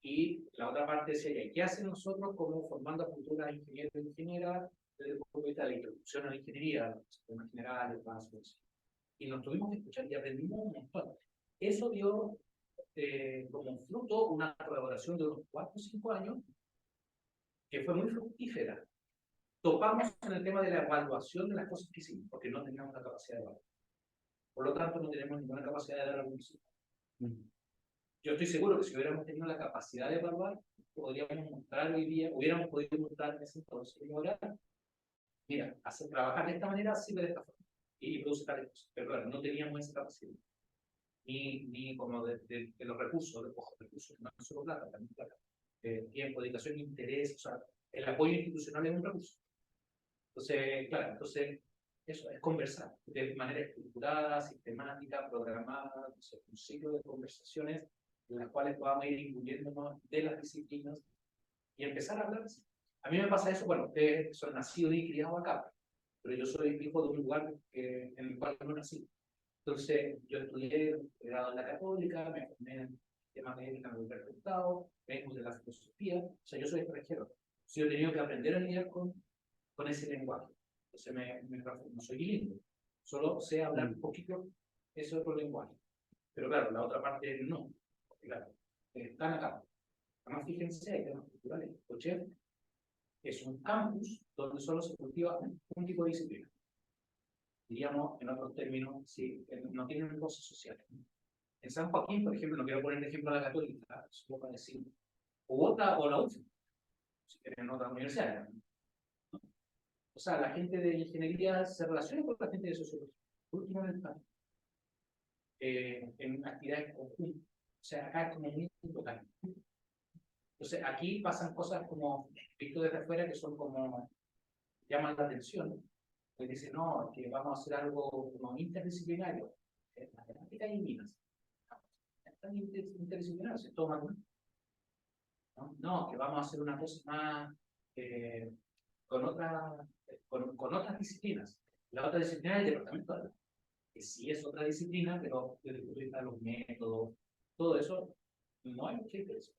y la otra parte sería, ¿qué hacen nosotros como formando a futuras ingenieros e ingenieras desde el punto de vista de la introducción a la ingeniería, los sistemas generales, básicos? Y nos tuvimos que escuchar y aprendimos un montón. Eso dio como fruto una colaboración de unos 4 o 5 años que fue muy fructífera. Topamos en el tema de la evaluación de las cosas que hicimos, porque no teníamos la capacidad de evaluar. Por lo tanto, no tenemos ninguna capacidad de dar algún resultado. Yo estoy seguro que si hubiéramos tenido la capacidad de evaluar, podríamos mostrar hoy día, hubiéramos podido mostrar en ese entonces y ahora, mira, hacer trabajar de esta manera, sirve de esta forma, y produce tales cosas. Pero claro, no teníamos esa capacidad. Ni como de los recursos, de los recursos, no solo plata, también plata. Tiempo, dedicación, interés, o sea, el apoyo institucional es un recurso. Entonces, claro, entonces, eso es conversar de manera estructurada, sistemática, programada, o sea, un ciclo de conversaciones en las cuales podamos ir incluyéndonos de las disciplinas y empezar a hablar. A mí me pasa eso, bueno, ustedes son nacidos y criados acá, pero yo soy hijo de un lugar en el cual no nací. Entonces, yo estudié grado en la Católica, me formé en temas de ética, me he preguntado, vengo de la filosofía, o sea, yo soy extranjero. Entonces, yo he tenido que aprender a lidiar con ese lenguaje. Entonces, no soy bilingüe, solo sé hablar un poquito ese otro lenguaje. Pero claro, la otra parte no, porque claro, están acá. Además, fíjense, hay temas culturales. Cocher es un campus donde solo se cultiva un tipo de disciplina. Diríamos, en otros términos, sí, no tienen cosas sociales. En San Joaquín, por ejemplo, no quiero poner el ejemplo de la Católica, solo para decir, o la última, si quieren otra universidad. ¿No? O sea, la gente de ingeniería se relaciona con la gente de sociología, últimamente, en actividades conjuntas. O sea, acá es como muy local. Entonces, aquí pasan cosas como, visto desde afuera, que son como, llaman la atención. Que dicen, no, que vamos a hacer algo como interdisciplinario. Matemáticas y minas. Están interdisciplinarios, se toman. No, que vamos a hacer una cosa más con otras disciplinas. La otra disciplina es el departamento de arte, que sí es otra disciplina, pero desde el punto de vista de los métodos, todo eso, no hay mucha diferencia.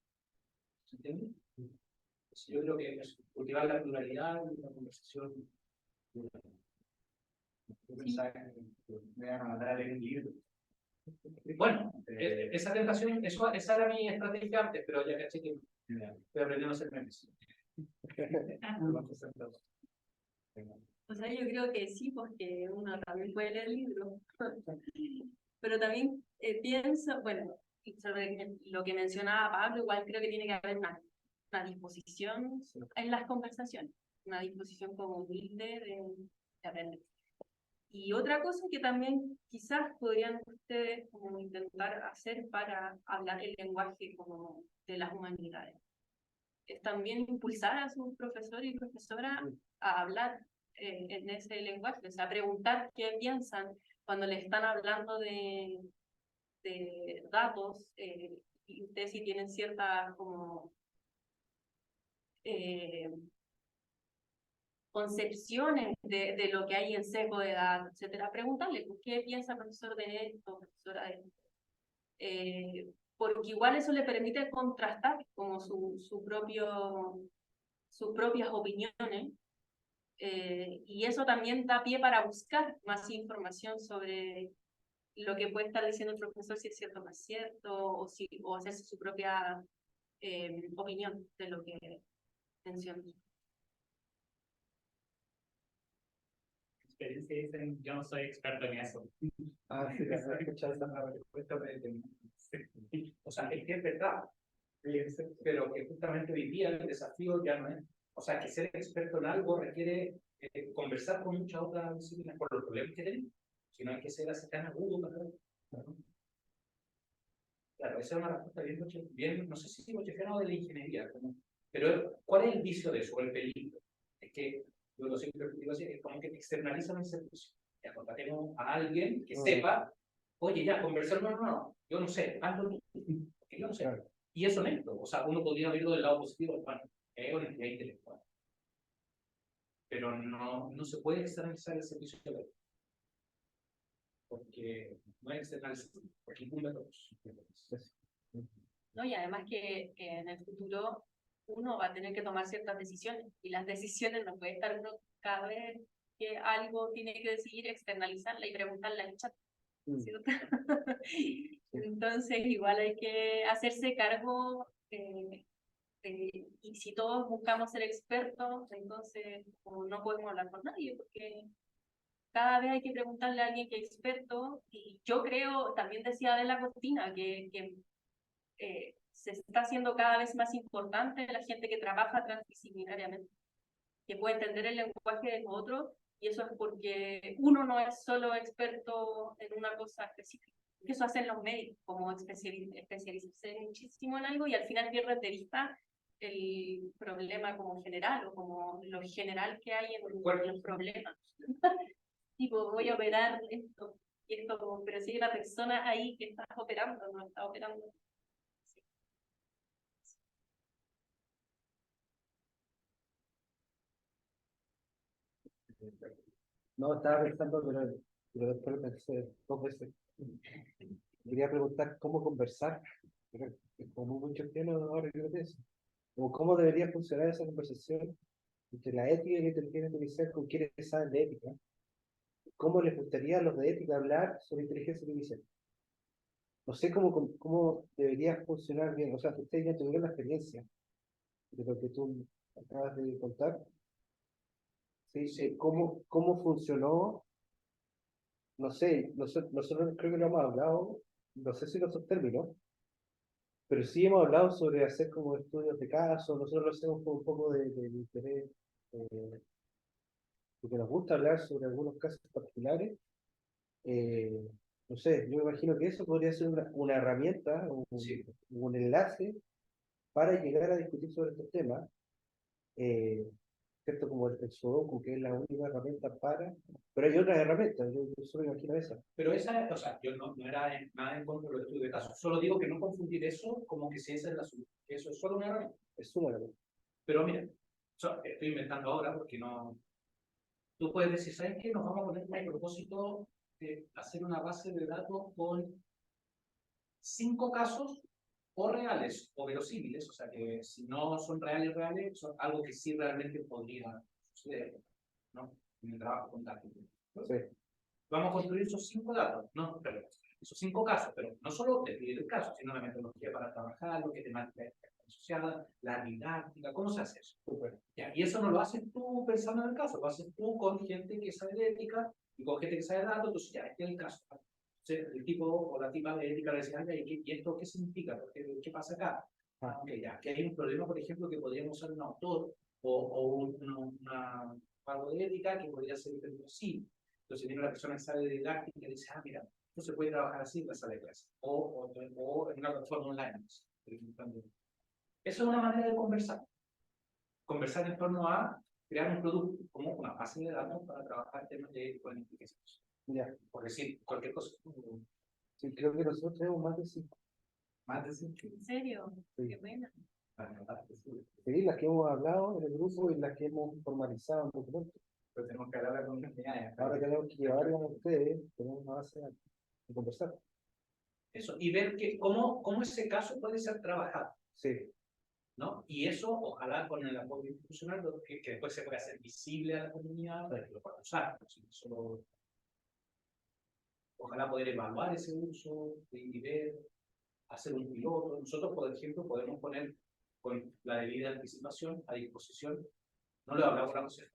¿Se entiende? Entonces, yo creo que es cultivar la pluralidad y la conversación. Yo pensaba que me iban a mandar a leer un libro. Bueno, esa tentación, esa era mi estrategia antes, pero ya caché que estoy aprendiendo a hacer memes. O sea, yo creo que sí, porque uno también puede leer libros. Pero también pienso, bueno, sobre lo que mencionaba Pablo, igual creo que tiene que haber una disposición en las conversaciones, una disposición como humilde de aprender. Y otra cosa que también quizás podrían ustedes como intentar hacer para hablar el lenguaje como de las humanidades es también impulsar a sus profesores y profesoras a hablar en ese lenguaje, o sea, preguntar qué piensan cuando le están hablando de datos, y ustedes si tienen cierta como concepciones de lo que hay en sesgo de datos, etcétera, preguntarle qué piensa profesor de esto, profesora de esto. Porque igual eso le permite contrastar como sus propias opiniones, y eso también da pie para buscar más información sobre lo que puede estar diciendo el profesor, si es cierto o no es cierto, o hacerse su propia opinión de lo que menciona. experiencia y dicen, yo no soy experto en eso. Ah, sí, he escuchado esa respuesta O sea, es que es verdad, pero que justamente hoy día el desafío ya no es, o sea, que ser experto en algo requiere conversar con muchas otras disciplinas por los problemas que tenemos, si no hay que ser así tan agudo, ¿no? Claro, esa es una respuesta bien, no sé si bochefana o de la ingeniería, pero ¿cuál es el vicio de eso, o el peligro? Es que, yo lo siempre digo así, es como que externalizan el servicio. Ya contratemos a alguien que sepa, oye, ya, conversar, no, yo no sé, hazlo tú, porque yo no sé. Claro. Y es honesto, o sea, uno podría verlo del lado positivo, bueno, es honestidad intelectual. Pero no se puede externalizar el servicio de la porque no hay externalización, porque incumbe a todos. ¿No? Y además que en el futuro uno va a tener que tomar ciertas decisiones y las decisiones no puede estar uno cada vez que algo tiene que decidir, externalizarla y preguntarle al chat, ¿cierto? Entonces igual hay que hacerse cargo y si todos buscamos ser expertos, entonces no podemos hablar con nadie porque cada vez hay que preguntarle a alguien que es experto y yo creo, también decía de la Cortina, que se está haciendo cada vez más importante la gente que trabaja transdisciplinariamente, que puede entender el lenguaje del otro, y eso es porque uno no es solo experto en una cosa específica. Eso hacen los médicos, como especializarse muchísimo en algo y al final pierden de vista el problema como general o como lo general que hay en los problemas. Tipo, voy a operar esto, y esto, pero si hay una persona ahí que está operando, no está operando. No, estaba pensando, pero después lo pensé 2 veces. Quería preguntar cómo conversar, pero como muchos tienen ahora que lo pienso. O cómo debería funcionar esa conversación entre la ética y la inteligencia artificial con quienes saben de ética. ¿Cómo les gustaría a los de ética hablar sobre inteligencia artificial? No sé cómo debería funcionar bien. O sea, ustedes ya tuvieron la experiencia de lo que tú acabas de contar. ¿Sí? ¿Cómo funcionó? No sé, nosotros creo que lo hemos hablado, no sé si en esos términos, pero sí hemos hablado sobre hacer como estudios de casos, nosotros lo hacemos con un poco de interés, porque nos gusta hablar sobre algunos casos particulares. Eh, no sé, yo me imagino que eso podría ser una herramienta, un enlace para llegar a discutir sobre estos temas, ¿cierto? Como el Sudoku, que es la única herramienta pero hay otras herramientas, yo solo imagino esa. Pero esa, o sea, yo no era nada en contra de los estudios de casos, solo digo que no confundir eso como que si esa es la solución, que eso es solo una herramienta. Es una herramienta. Pero mira, estoy inventando ahora porque no. Tú puedes decir, ¿sabes qué? Nos vamos a poner como propósito de hacer una base de datos con 5 casos o reales o verosímiles, o sea que si no son reales, son algo que sí realmente podría suceder, ¿no? En el trabajo con datos. Sí. Vamos a construir esos 5 datos, ¿no? Pero esos 5 casos, pero no solo describir el caso, sino la metodología para trabajar, lo que temática asociada, la didáctica, ¿cómo se hace eso? Ya, y eso no lo haces tú pensando en el caso, lo haces tú con gente que sabe de ética y con gente que sabe de datos, entonces ya, este es el caso. Entonces, el tipo o la tipa de ética le decía, ¿y esto qué significa? ¿Qué pasa acá? Ok, ya, que hay un problema, por ejemplo, que podríamos usar un autor o algo de ética que podría ser sí. Entonces viene una persona que sabe de didáctica y dice, mira, esto se puede trabajar así en la sala de clase o en una plataforma online. Eso es una manera de conversar. Conversar en torno a crear un producto como una base de datos para trabajar temas de planificación. Ya. Por decir cualquier cosa. Sí, creo que nosotros tenemos más de 5. Más de 5. ¿En serio? Sí. Qué buena. Sí, las que hemos hablado en el grupo y las que hemos formalizado en documentos. Pero tenemos que hablar con comunidades. Ahora tenemos que llevarlas a ustedes, tenemos una base de conversar. Eso, y ver cómo ese caso puede ser trabajado. Sí. ¿No? Y eso, ojalá con el apoyo institucional, que después se pueda hacer visible a la comunidad para que lo puedan usar. Solo, ojalá poder evaluar ese uso y ver, hacer un piloto. Nosotros, por ejemplo, podemos poner con la debida anticipación a disposición. No le hablamos a la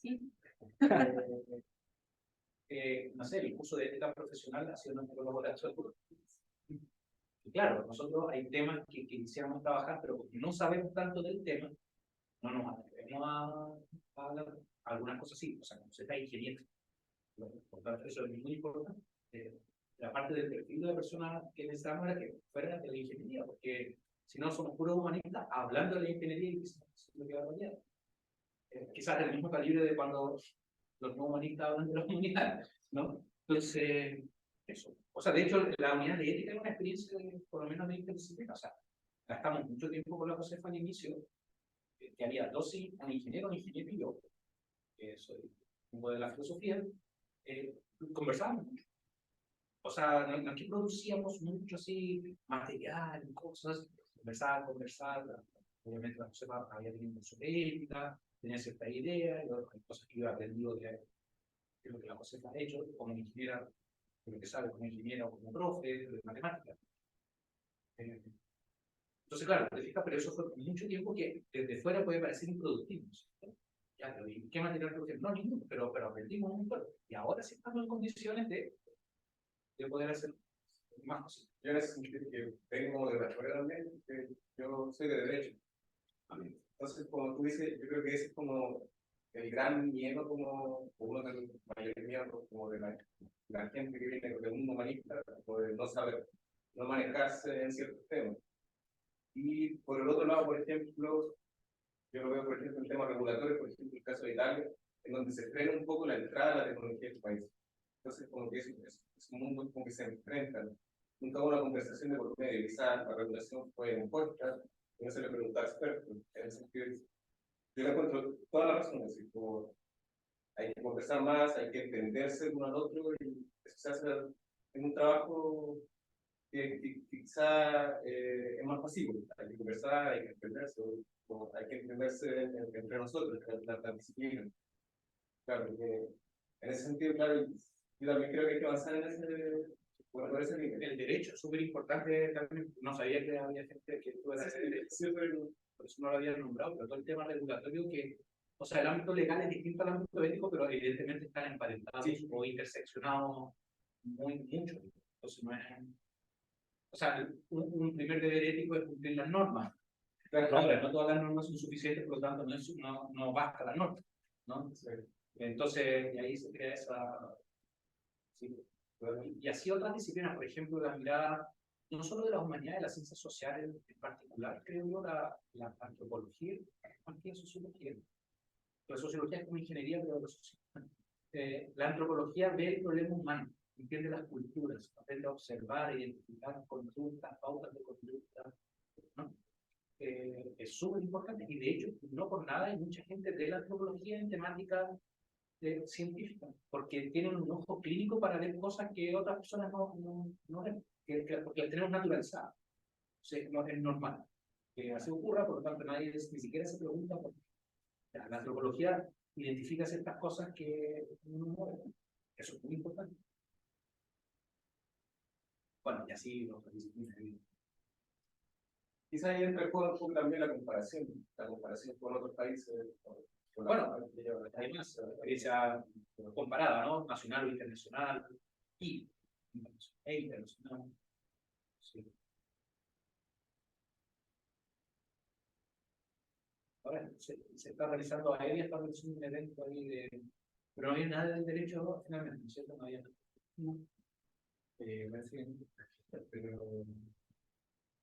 Sí. No sé, el curso de ética profesional ha sido nuestro laboratorio. Y claro, nosotros hay temas que quisiéramos trabajar, pero porque no sabemos tanto del tema, no nos atrevemos a hablar. Algunas cosas sí, o sea, como se está ingeniería. Por tanto, eso es muy importante. La parte del perfil de la persona que necesitamos era que fuera de la ingeniería, porque si no somos puros humanistas hablando de la ingeniería y quizás lo que va a cambiar. Quizás el mismo calibre de cuando los no humanistas hablan de los humanidades, ¿no? Entonces, eso. O sea, de hecho, la unidad de ética es una experiencia de, por lo menos de interdisciplina. O sea, gastamos mucho tiempo con la Josefa al inicio, que había dos, un ingeniero y yo, que soy un de la filosofía, conversábamos mucho. O sea, no es que producíamos mucho así, material, cosas, conversar. Obviamente la Josefa había tenido mucho de ética, tenía cierta idea, y hay cosas que yo he aprendido de lo que la Josefa ha hecho como ingeniera, de lo que sabe como ingeniera o como profe de matemáticas. Entonces, claro, te fijas, pero eso fue mucho tiempo que desde fuera puede parecer improductivo. ¿Sí? Ya, pero ¿y qué material produjeron? No, ninguno, pero aprendimos un montón. Y ahora sí estamos en condiciones de poder hacer más cosas. Yo en ese sentido que vengo de la escuela también, que yo soy de Derecho. Entonces, como tú dices, yo creo que ese es como el gran miedo, como uno de los mayores miedos, como de la gente que viene del mundo humanista, como de no saber, no manejarse en ciertos temas. Y por el otro lado, por ejemplo, yo lo veo, por ejemplo, en temas regulatorios, por ejemplo, el caso de Italia, en donde se frena un poco la entrada de la tecnología en este país. Entonces, como que es un mundo como que se enfrentan. Nunca hubo una conversación de por medio, quizás la regulación fue impuesta, y no se le preguntó a expertos. En ese sentido, yo le encuentro toda la razón, es decir, como hay que conversar más, hay que entenderse uno al otro, y eso se hace en un trabajo que quizá es más pasivo. Hay que conversar, hay que entenderse, hay que entenderse entre nosotros, la disciplina. Claro, porque en ese sentido, claro, yo también creo que hay que avanzar en ese, por ese nivel. El derecho es súper importante también. No sabía que había gente que tuviera ese derecho, por eso no lo había nombrado, pero todo el tema regulatorio que, o sea, el ámbito legal es distinto al ámbito ético, pero evidentemente están emparentados o interseccionados mucho. Entonces no es, o sea, un primer deber ético es cumplir las normas. Ahora, no todas las normas son suficientes, por lo tanto no basta la norma, ¿no? Entonces, y ahí se crea esa... Sí. Y así otras disciplinas, por ejemplo, la mirada no solo de las humanidades, de las ciencias sociales en particular, creo yo, la antropología, más que sociología. La sociología es como ingeniería, pero la antropología ve el problema humano, entiende las culturas, aprende a observar, identificar conductas, pautas de conducta, ¿no? Es súper importante y de hecho, no por nada hay mucha gente de la antropología en temática científica, porque tienen un ojo clínico para ver cosas que otras personas no ven, porque las tenemos naturalizadas. O sea, no es normal que así ocurra, por lo tanto nadie ni siquiera se pregunta por qué. La antropología identifica ciertas cosas que no ven. Eso es muy importante. Bueno, y así otras disciplinas. Quizás ahí entra el juego un poco también la comparación con otros países. Bueno, hay más experiencia comparada, ¿no? Nacional o internacional, y internacional. Sí. Ahora se está realizando, ahí está realizando un evento ahí de... Pero no había nada del derecho finalmente, ¿no es cierto? No había nada. No. Pero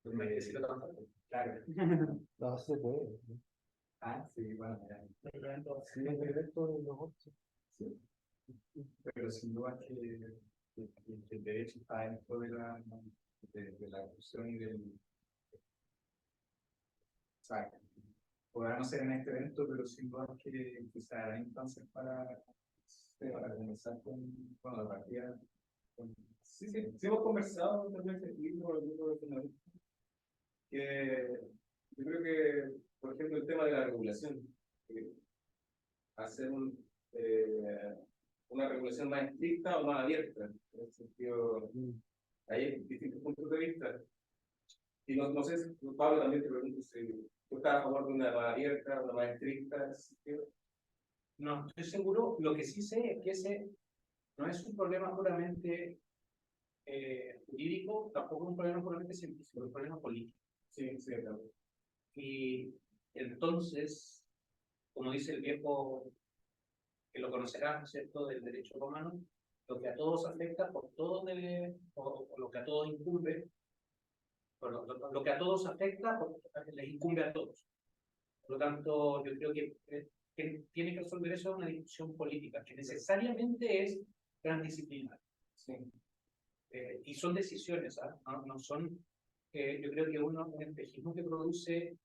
no hay que decirlo tan fácil. Claro. No se puede. Ah, sí, bueno, Sí, el evento de los otros. sí. Pero sin duda que el derecho está dentro de la discusión y del... O sea, podrá no ser en este evento, pero sin duda que se dará instancias para comenzar con la partida. Sí, hemos conversado también con el grupo de finalistas, que yo creo que, por ejemplo, el tema de la regulación, hacer una regulación más estricta o más abierta, en el sentido, hay distintos puntos de vista. Y no sé si Pablo también te pregunto si tú estás a favor de una más abierta, una más estricta, en ese sentido. No estoy seguro. Lo que sí sé es que ese no es un problema puramente jurídico, tampoco es un problema puramente científico, es un problema político. Sí, sí, claro. Y entonces, como dice el viejo, que lo conocerán, ¿cierto?, del derecho romano, lo que a todos afecta, por todo o lo que a todos incumbe, lo que a todos afecta, les incumbe a todos. Por lo tanto, yo creo que tiene que resolver eso una discusión política, que necesariamente es transdisciplinar. Sí. Y son decisiones, ¿ah? No son, yo creo que un espejismo que produce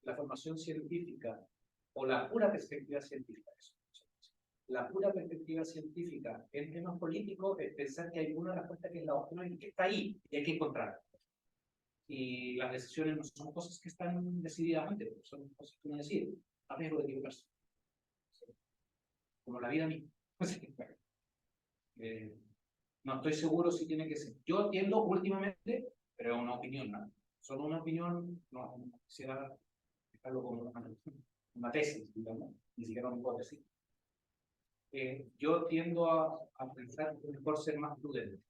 la formación científica o la pura perspectiva científica. La pura perspectiva científica en temas políticos es pensar que hay una respuesta que es la óptima y que está ahí y hay que encontrarla. Y las decisiones no son cosas que están decididas antes, son cosas que uno decide a riesgo de equivocarse. Como la vida misma. No estoy seguro si tiene que ser. Yo entiendo últimamente, pero es una opinión, ¿no? Solo una opinión, no quisiera dejarlo como una tesis, digamos, ni siquiera una hipótesis. Yo tiendo a pensar que es mejor ser más prudente.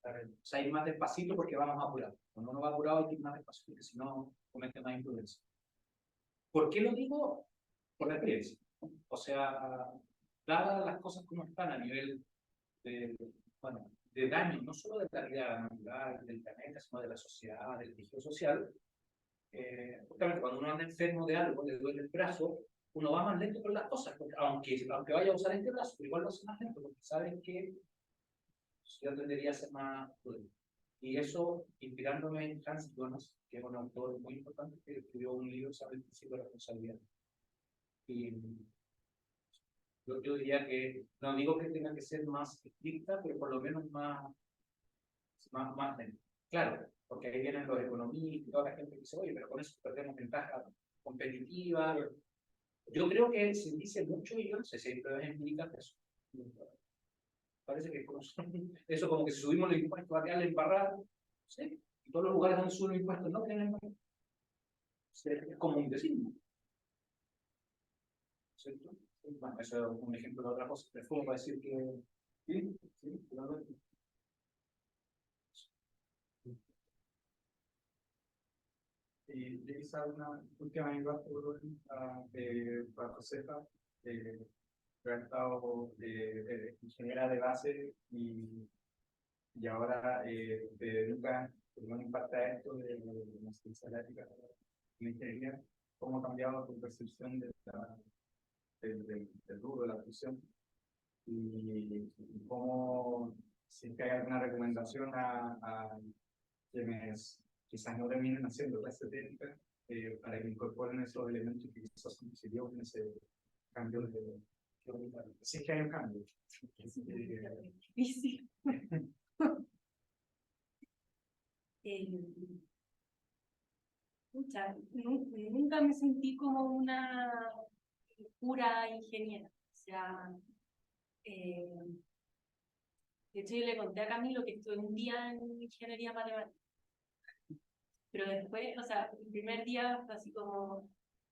O sea, ir más despacito porque vamos apurados. Cuando uno va apurado hay que ir más despacito porque si no comete más imprudencia. ¿Por qué lo digo? Por la experiencia. O sea, dadas las cosas como están a nivel de, bueno, de daño, no solo de la vida natural, del planeta, sino de la sociedad, del tejido social, justamente cuando uno anda enfermo de algo, le duele el brazo, uno va más lento con las cosas, porque aunque vaya a usar este brazo, igual lo hace más lento, porque saben que yo tendería a ser más prudente. Y eso, inspirándome en Hans Jonas, que es un autor muy importante, que escribió un libro sobre el principio de responsabilidad. Y yo diría que, no digo que tenga que ser más estricta, pero por lo menos más lenta. Claro, porque ahí vienen los economistas y toda la gente que dice, oye, pero con eso perdemos ventaja competitiva. Yo creo que se dice mucho y yo no sé si hay pruebas empíricas de eso. Parece que eso como que si subimos los impuestos a la embarrada, ¿sí? Y todos los lugares donde suben los impuestos no tienen embarrada. Es como un decirlo. ¿Cierto? Bueno, eso es un ejemplo de otra cosa. Pero fue para decir que sí, sí, claro. Y quizá una última pregunta para Josefa, que ha estado ingeniera de base y ahora te dedicas con impacto a esto de la ciencia eléctrica, la ingeniería. ¿Cómo ha cambiado tu percepción del rubro de la fusión? Y cómo, si es que hay alguna recomendación a quienes quizás no terminen haciendo clase técnica para que incorporen esos elementos que quizás son positivos en ese cambio de... Si es que hay un cambio. Difícil. Nunca me sentí como una pura ingeniera. O sea, de hecho yo le conté a Camilo que estuve un día en ingeniería matemática. Pero después, o sea, el primer día fue así como,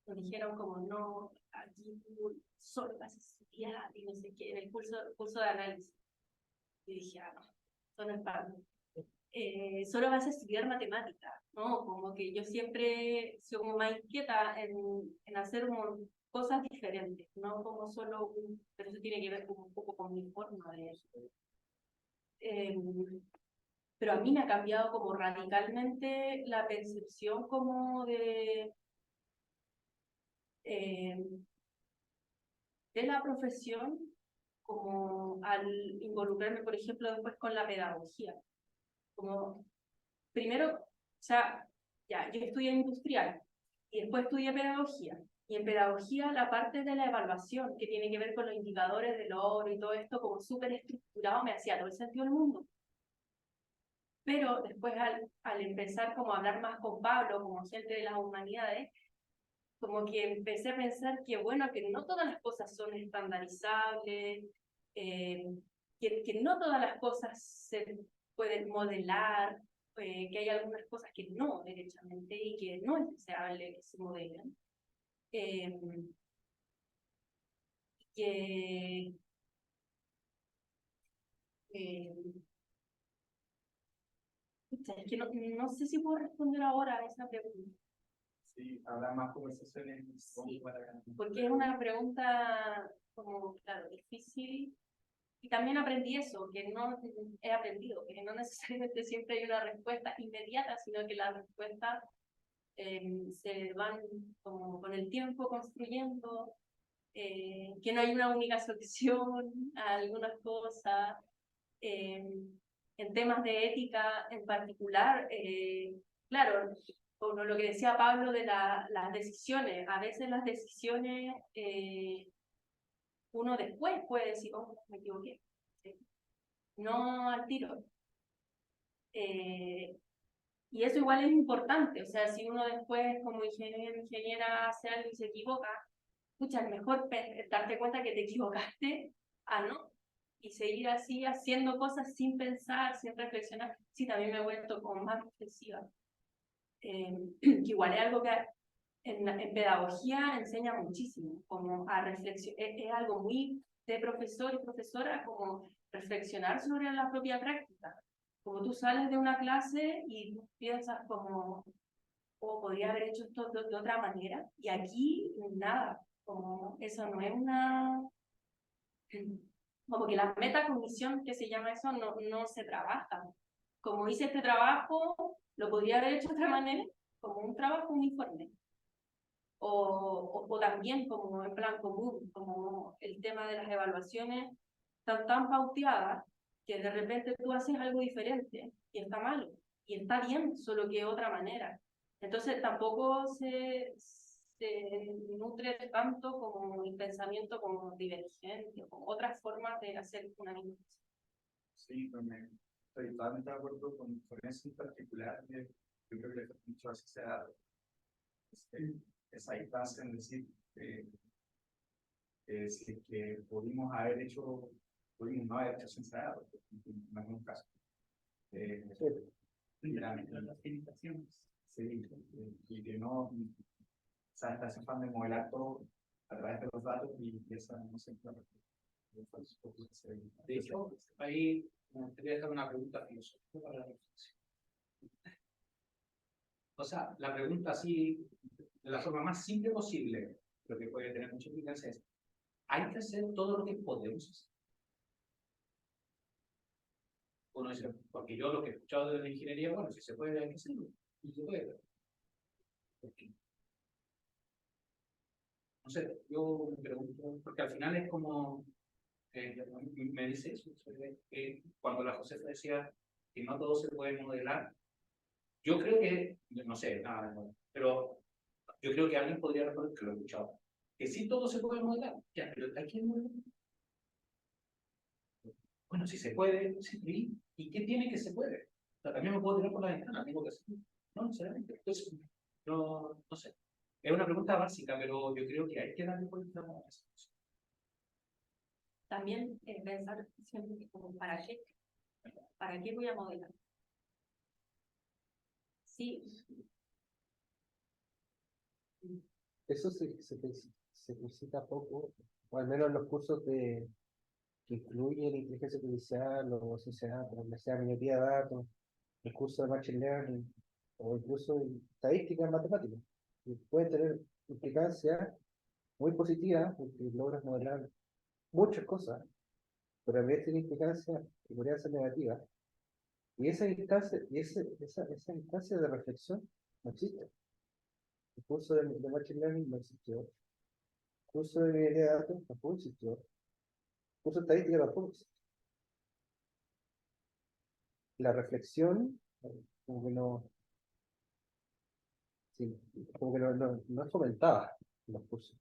nos dijeron como, no, aquí tú solo vas a estudiar y no sé qué, en el curso de análisis. Y dije, ah, no, eso no es para mí. Solo vas a estudiar matemática, ¿no? Como que yo siempre soy como más inquieta en hacer cosas diferentes, no como solo pero eso tiene que ver como un poco con mi forma de eso. Pero a mí me ha cambiado como radicalmente la percepción como de la profesión, como al involucrarme, por ejemplo, después con la pedagogía. Como, primero, o sea, ya, yo estudié industrial y después estudié pedagogía. Y en pedagogía la parte de la evaluación, que tiene que ver con los indicadores de logro y todo esto, como súper estructurado, me hacía todo el sentido del mundo. Pero después al empezar como a hablar más con Pablo, como gente de las humanidades, como que empecé a pensar que bueno, que no todas las cosas son estandarizables, que no todas las cosas se pueden modelar, que hay algunas cosas que no, derechamente, y que no es deseable que se modelen. que es que no sé si puedo responder ahora a esa pregunta. Sí, habrá más conversaciones. Sí, porque es una pregunta como, claro, difícil. Y también aprendí eso, que no he aprendido, que no necesariamente siempre hay una respuesta inmediata, sino que las respuestas se van como con el tiempo construyendo, que no hay una única solución a algunas cosas. En temas de ética en particular, claro, como lo que decía Pablo de las decisiones, a veces las decisiones uno después puede decir, oh, me equivoqué, no al tiro. Y eso igual es importante, o sea, si uno después como ingeniera hace algo y se equivoca, escucha, es mejor darte cuenta que te equivocaste a no, y seguir así haciendo cosas sin pensar, sin reflexionar. Sí, también me he vuelto como más reflexiva. Que igual es algo que en pedagogía enseña muchísimo, como a reflexionar, es algo muy de profesor y profesora, como reflexionar sobre la propia práctica. Como tú sales de una clase y piensas como, o podría haber hecho esto de otra manera, y aquí nada, como eso no es una, como que la metacognición que se llama eso no se trabaja. Como hice este trabajo, lo podría haber hecho de otra manera, como un trabajo uniforme. O también como en plan común, como el tema de las evaluaciones están tan pauteadas que de repente tú haces algo diferente y está malo, y está bien, solo que de otra manera. Entonces tampoco se nutre tanto como el pensamiento como divergente, como otras formas de hacer una misma cosa. Sí, pues estoy totalmente de acuerdo con eso en particular. Yo creo que mucho así se ha dado. Esa distancia en decir que pudimos haber hecho, pudimos no haber hecho censura, en algún caso. Las limitaciones. Sí, y que no, o sea, está ese afán de modelar todo a través de los datos y esa no se encuentra. De hecho, ahí me gustaría hacer una pregunta filosófica para la reflexión. O sea, la pregunta así, de la forma más simple posible, pero que puede tener mucha implicancia es, ¿hay que hacer todo lo que podemos hacer? Uno dice, porque yo lo que he escuchado de la ingeniería, bueno, si se puede, hay que hacerlo. Y se puede. ¿Por qué? No sé, yo me pregunto, porque al final es como, me dice eso, cuando la Josefa decía que no todo se puede modelar, yo creo que, no sé, nada, no, pero yo creo que alguien podría responder, que lo he escuchado, que sí todo se puede modelar, ya, pero ¿hay que modelar? Bueno, si se puede, sí, ¿y qué tiene que se puede? O sea, también me puedo tirar por la ventana, tengo que hacer, no necesariamente, entonces, no sé. Es una pregunta básica, pero yo creo que hay que darle vuelta a eso. También pensar siempre como, ¿para qué? ¿Para qué voy a modelar? Sí. Eso se necesita poco, o al menos en los cursos que incluyen inteligencia artificial o sociedad, ya sea minería de datos, el curso de Machine Learning o incluso estadística en matemáticas. Y puede tener implicancias muy positivas porque logras modelar muchas cosas, pero a veces tiene implicancias que podrían ser negativas. Y esa esa instancia de reflexión no existe. El curso de Machine Learning no existió. El curso de minería de datos tampoco existió. El curso de estadística tampoco existió. La reflexión, como que no, sí, como que no es fomentada en los cursos.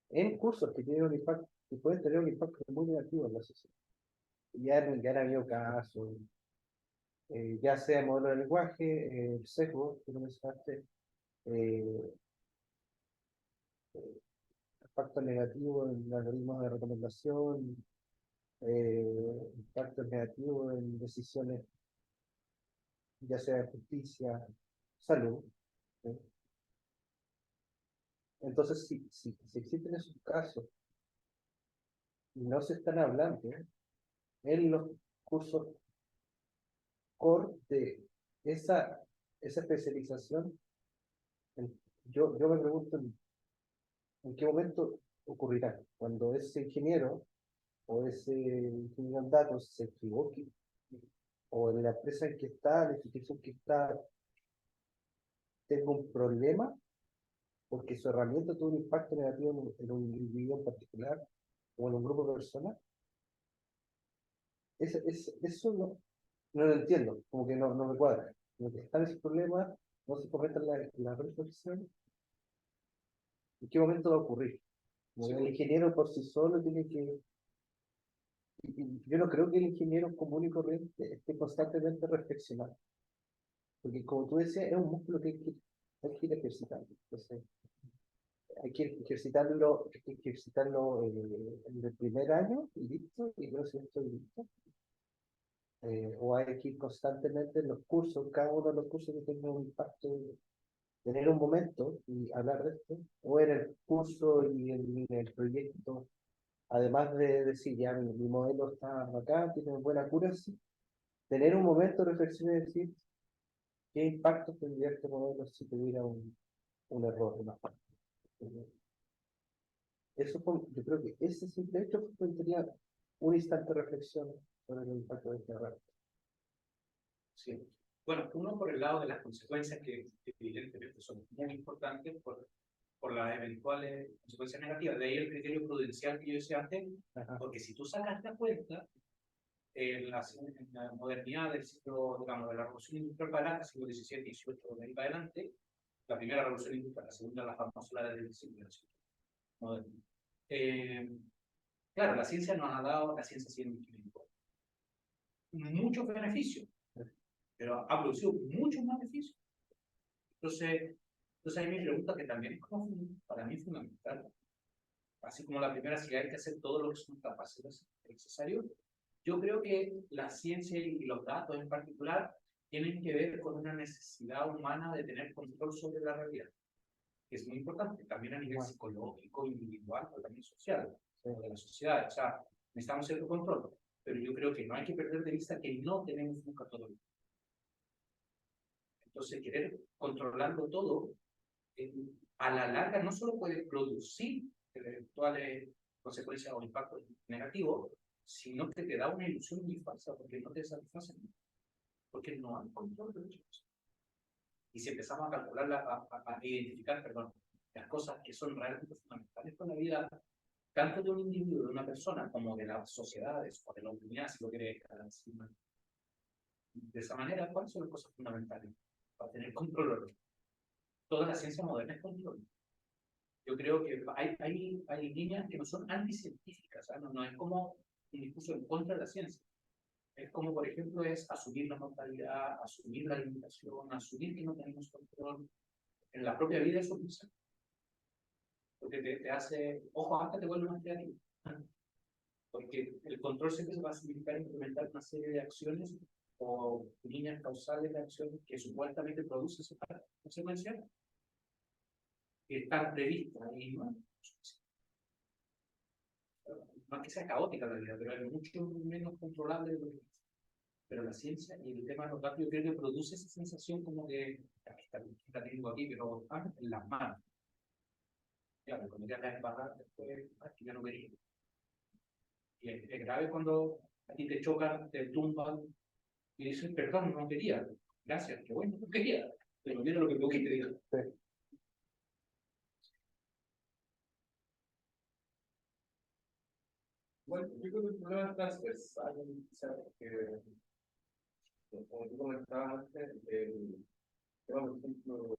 En cursos que tienen un impacto, que pueden tener un impacto muy negativo en la sociedad. Ya han habido casos, ya sea el modelo de lenguaje, el sesgo, que lo mencionaste, eh, impacto negativo en algoritmos de recomendación, impacto negativo en decisiones, ya sea de justicia, salud. ¿Sí? Entonces, si existen esos casos no se están hablando en los cursos core de esa especialización. Yo me pregunto en qué momento ocurrirá, cuando ese ingeniero o ese ingeniero en datos se equivoque, o en la empresa en que está, la institución que está, tenga un problema, porque su herramienta tuvo un impacto negativo en un individuo en particular, o en un grupo de personas. Eso no lo entiendo, como que no me cuadra. Como que están esos problemas, no se cometen la reflexión. ¿En qué momento va a ocurrir? Como que el ingeniero por sí solo tiene que. Yo no creo que el ingeniero común y corriente esté constantemente reflexionando, porque como tú decías, es un músculo que hay que ir ejercitando. Entonces, hay que ejercitarlo en el primer año y listo, y luego si estoy listo. O hay que ir constantemente en los cursos, cada uno de los cursos que tenga un impacto, tener un momento y hablar de esto, o en el curso y en el proyecto, además de decir, ya mi modelo está acá, tiene buena accuracy, tener un momento de reflexión y decir, ¿qué impacto tendría este modelo si tuviera un error? Una falta? Yo creo que ese simple hecho tendría un instante de reflexión sobre el impacto de este error. Sí. Bueno, uno por el lado de las consecuencias que evidentemente son muy importantes por las eventuales consecuencias negativas. De ahí el criterio prudencial que yo decía antes, porque si tú sacas la cuenta, en la modernidad del siglo, digamos, de la revolución industrial para adelante, siglo XVII, XVIII, de ahí para adelante, la primera revolución industrial, la segunda, la famosa la del siglo moderno. Claro, la ciencia nos ha dado, la ciencia científica, muchos beneficios, pero ha producido muchos más beneficios. Entonces ahí mi pregunta, que también es como para mí fundamental, así como la primera, si hay que hacer todo lo que son capaces necesarios, yo creo que la ciencia y los datos en particular tienen que ver con una necesidad humana de tener control sobre la realidad, que es muy importante, también a nivel psicológico, individual, pero también social, de la sociedad. O sea, necesitamos cierto control, pero yo creo que no hay que perder de vista que no tenemos nunca todo. Entonces, querer controlarlo todo, a la larga no solo puede producir eventuales consecuencias o impactos negativos, sino que te da una ilusión muy falsa porque no te satisface, porque no hay control de ellos. Y si empezamos a calcular, a identificar, perdón, las cosas que son realmente fundamentales para la vida, tanto de un individuo, de una persona, como de las sociedades o de la humanidad, si lo quieres decir de esa manera, ¿cuáles son las cosas fundamentales para tener control? Toda la ciencia moderna es control. Yo creo que hay líneas que no son anticientíficas, ¿eh? No es como un discurso en contra de la ciencia. Es como, por ejemplo, es asumir la mortalidad, asumir la limitación, asumir que no tenemos control. En la propia vida eso pasa. Porque te hace, ojo, hasta te vuelve más creativo. Porque el control siempre se va a significar implementar una serie de acciones o líneas causales de acciones que supuestamente producen esa consecuencia que están previstas y no es que sea caótica la vida, pero es mucho menos controlable de lo que es. Pero la ciencia y el tema de los datos, yo creo que produce esa sensación como que aquí está tengo aquí, pero en las manos. Ya, pero cuando ya la embarras, después aquí ya no quería. Y es grave cuando a ti te chocan, te tumban y dices, perdón, no quería. Gracias, qué bueno, no quería. Pero mira lo que tengo que te diga. Sí. Bueno, yo creo que el problema es transversal, quizás, porque, como tú comentabas antes, el tema, por ejemplo,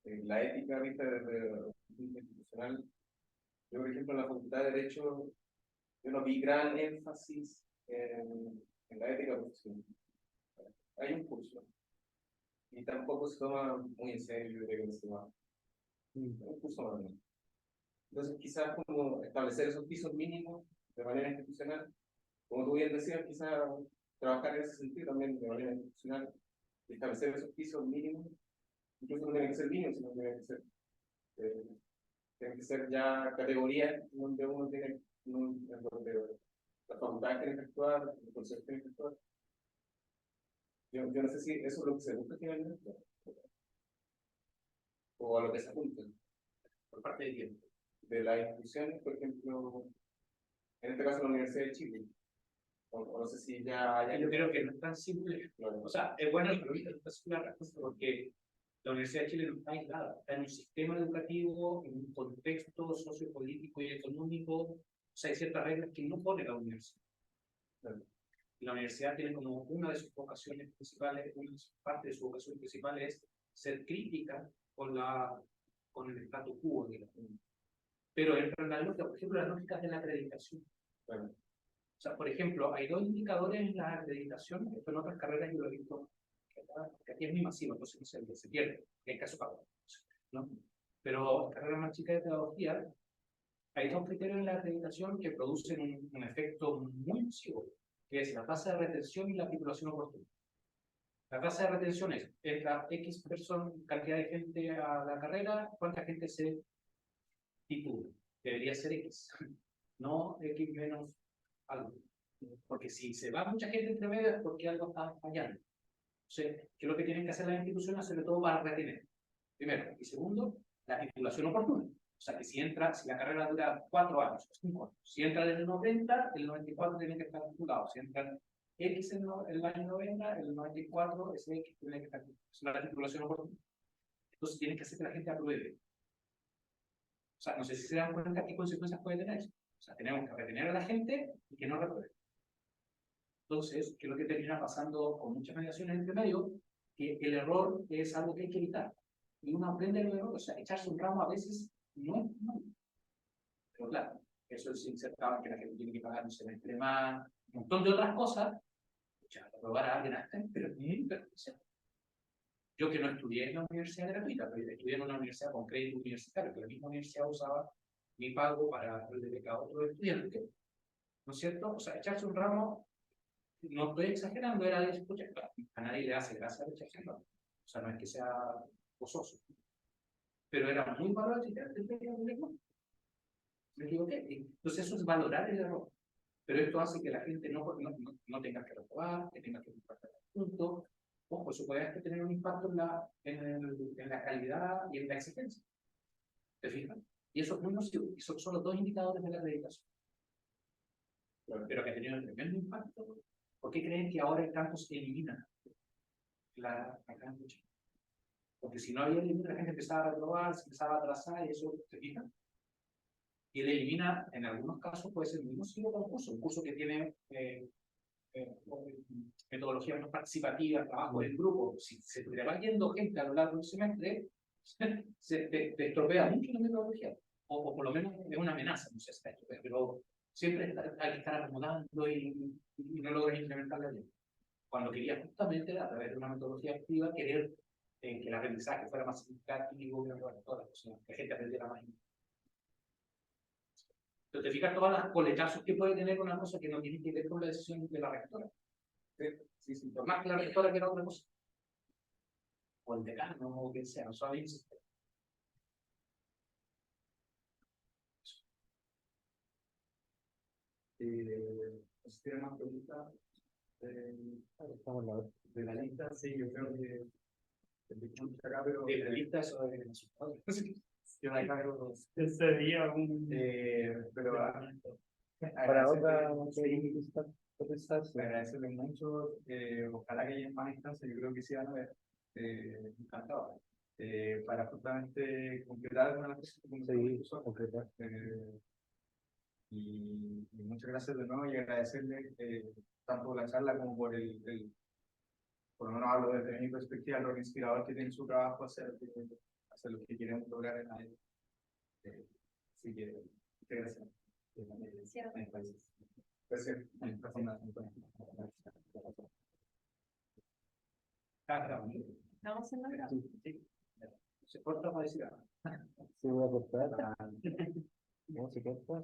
la ética vista desde el punto institucional. Yo, por ejemplo, en la Facultad de Derecho, yo no vi gran énfasis en la ética profesional. Hay un curso, y tampoco se toma muy en serio, yo creo que se toma un curso normal. Entonces, quizás como establecer esos pisos mínimos de manera institucional, como tú bien decías, quizás trabajar en ese sentido también de manera institucional, establecer esos pisos mínimos, incluso no tienen que ser mínimos, sino que tienen que ser tienen que ser ya categorías donde uno tiene, donde las facultades tienen que actuar, los consejos tienen que actuar. Yo no sé si eso es lo que se busca finalmente, o a lo que se apunta, por parte de quién. de las instituciones, por ejemplo, en este caso la Universidad de Chile. O no sé si ya hay. Yo creo que no es tan simple. O sea, es bueno el pregunta, no es simple la respuesta, porque la Universidad de Chile no está aislada, está en un sistema educativo, en un contexto sociopolítico y económico. O sea, hay ciertas reglas que no pone la universidad. La universidad tiene como una de sus vocaciones principales, una parte de su vocación principal es ser crítica con el status quo, digamos. Pero entra en la lógica, por ejemplo, las lógicas de la acreditación. O sea, por ejemplo, hay dos indicadores en la acreditación, esto en otras carreras yo lo he visto, que aquí es muy masivo, entonces se pierde, en caso cada ¿no? Pero en carreras más chicas de pedagogía, hay dos criterios en la acreditación que producen un efecto muy masivo, que es la tasa de retención y la titulación oportuna. La tasa de retención es, entra X cantidad de gente a la carrera, ¿cuánta gente se titula? Debería ser X, no X menos algo. Porque si se va mucha gente entre medio es porque algo está fallando. Entonces, ¿qué es lo que tienen que hacer las instituciones? Sobre todo para retener. Primero. Y segundo, la titulación oportuna. O sea, que si la carrera dura 4 años, 5 años, si entra en el 90, el 94 tiene que estar titulado. Si entra X en el año 90, el 94, ese X tiene que estar titulado. Es la titulación oportuna. Entonces, tienen que hacer que la gente apruebe. O sea, no sé si se dan cuenta qué consecuencias puede tener eso. O sea, tenemos que retener a la gente y que no repruebe. Entonces, ¿qué es lo que termina pasando con muchas mediaciones entre medio? Que el error es algo que hay que evitar. Y uno aprende el error, o sea, echarse un ramo a veces no es malo. Pero claro, eso es insertado que la gente tiene que pagar un semestre más, un montón de otras cosas. Ya, aprobar a alguien hasta, pero es muy perjudicial. Yo que no estudié en una universidad gratuita, pero estudié en una universidad con crédito universitario, que la misma universidad usaba mi pago para el de beca a otro estudiante. ¿No es cierto? O sea, echarse un ramo, no estoy exagerando, era de escucha, a nadie le hace gracia echarse un ramo. O sea, no es que sea gozoso. Pero era muy malo me equivoqué. Entonces eso es valorar el error. Pero esto hace que la gente no tenga que reprobar, que tenga que compartir puntos. Ojo, eso puede tener un impacto en la calidad y en la exigencia. ¿Te fijas? Y eso es muy nocivo. Y son los dos indicadores de la acreditación. Pero que ha tenido un tremendo impacto. ¿Por qué creen que ahora el campus se elimina acá en Chile? Porque si no había eliminado, la gente empezaba a reprobar, se empezaba a atrasar y eso, ¿te fijas? Y él elimina, en algunos casos, puede ser el mismo solo concurso, un curso que tiene metodologías más participativas, trabajo en grupo. Si se te va yendo gente a lo largo del semestre, te estropea mucho la metodología. O por lo menos es una amenaza, no sé si está estropea, pero siempre hay que estar acomodando y no logras implementar la ley. Cuando quería justamente, a través de una metodología activa, querer que el aprendizaje fuera más significativo, que la gente aprendiera más. Pero te fijas todas las coletazos que puede tener una cosa que no tiene que ver con la decisión de la rectora. Sí, por más que la rectora quiera otra cosa. O el decano, o quien sea, no sabéis. Si tiene más preguntas de la lista, sí, yo creo que acá, pero De la lista, eso de resultados. yo me encargo ese día, pero Para otra, agradecerle mucho, ojalá que haya más instancias, yo creo que sí van a haber, encantado, para justamente completar algunas cosas, y muchas gracias de nuevo y agradecerle tanto por la charla como por lo menos hablo desde mi perspectiva, lo inspirador que tiene su trabajo hacer lo que queremos lograr en la vida. Así que, muchas gracias. Gracias. Estamos en la Sí. Se corta para decir algo. Sí, voy a cortar. ¿Cómo se corta?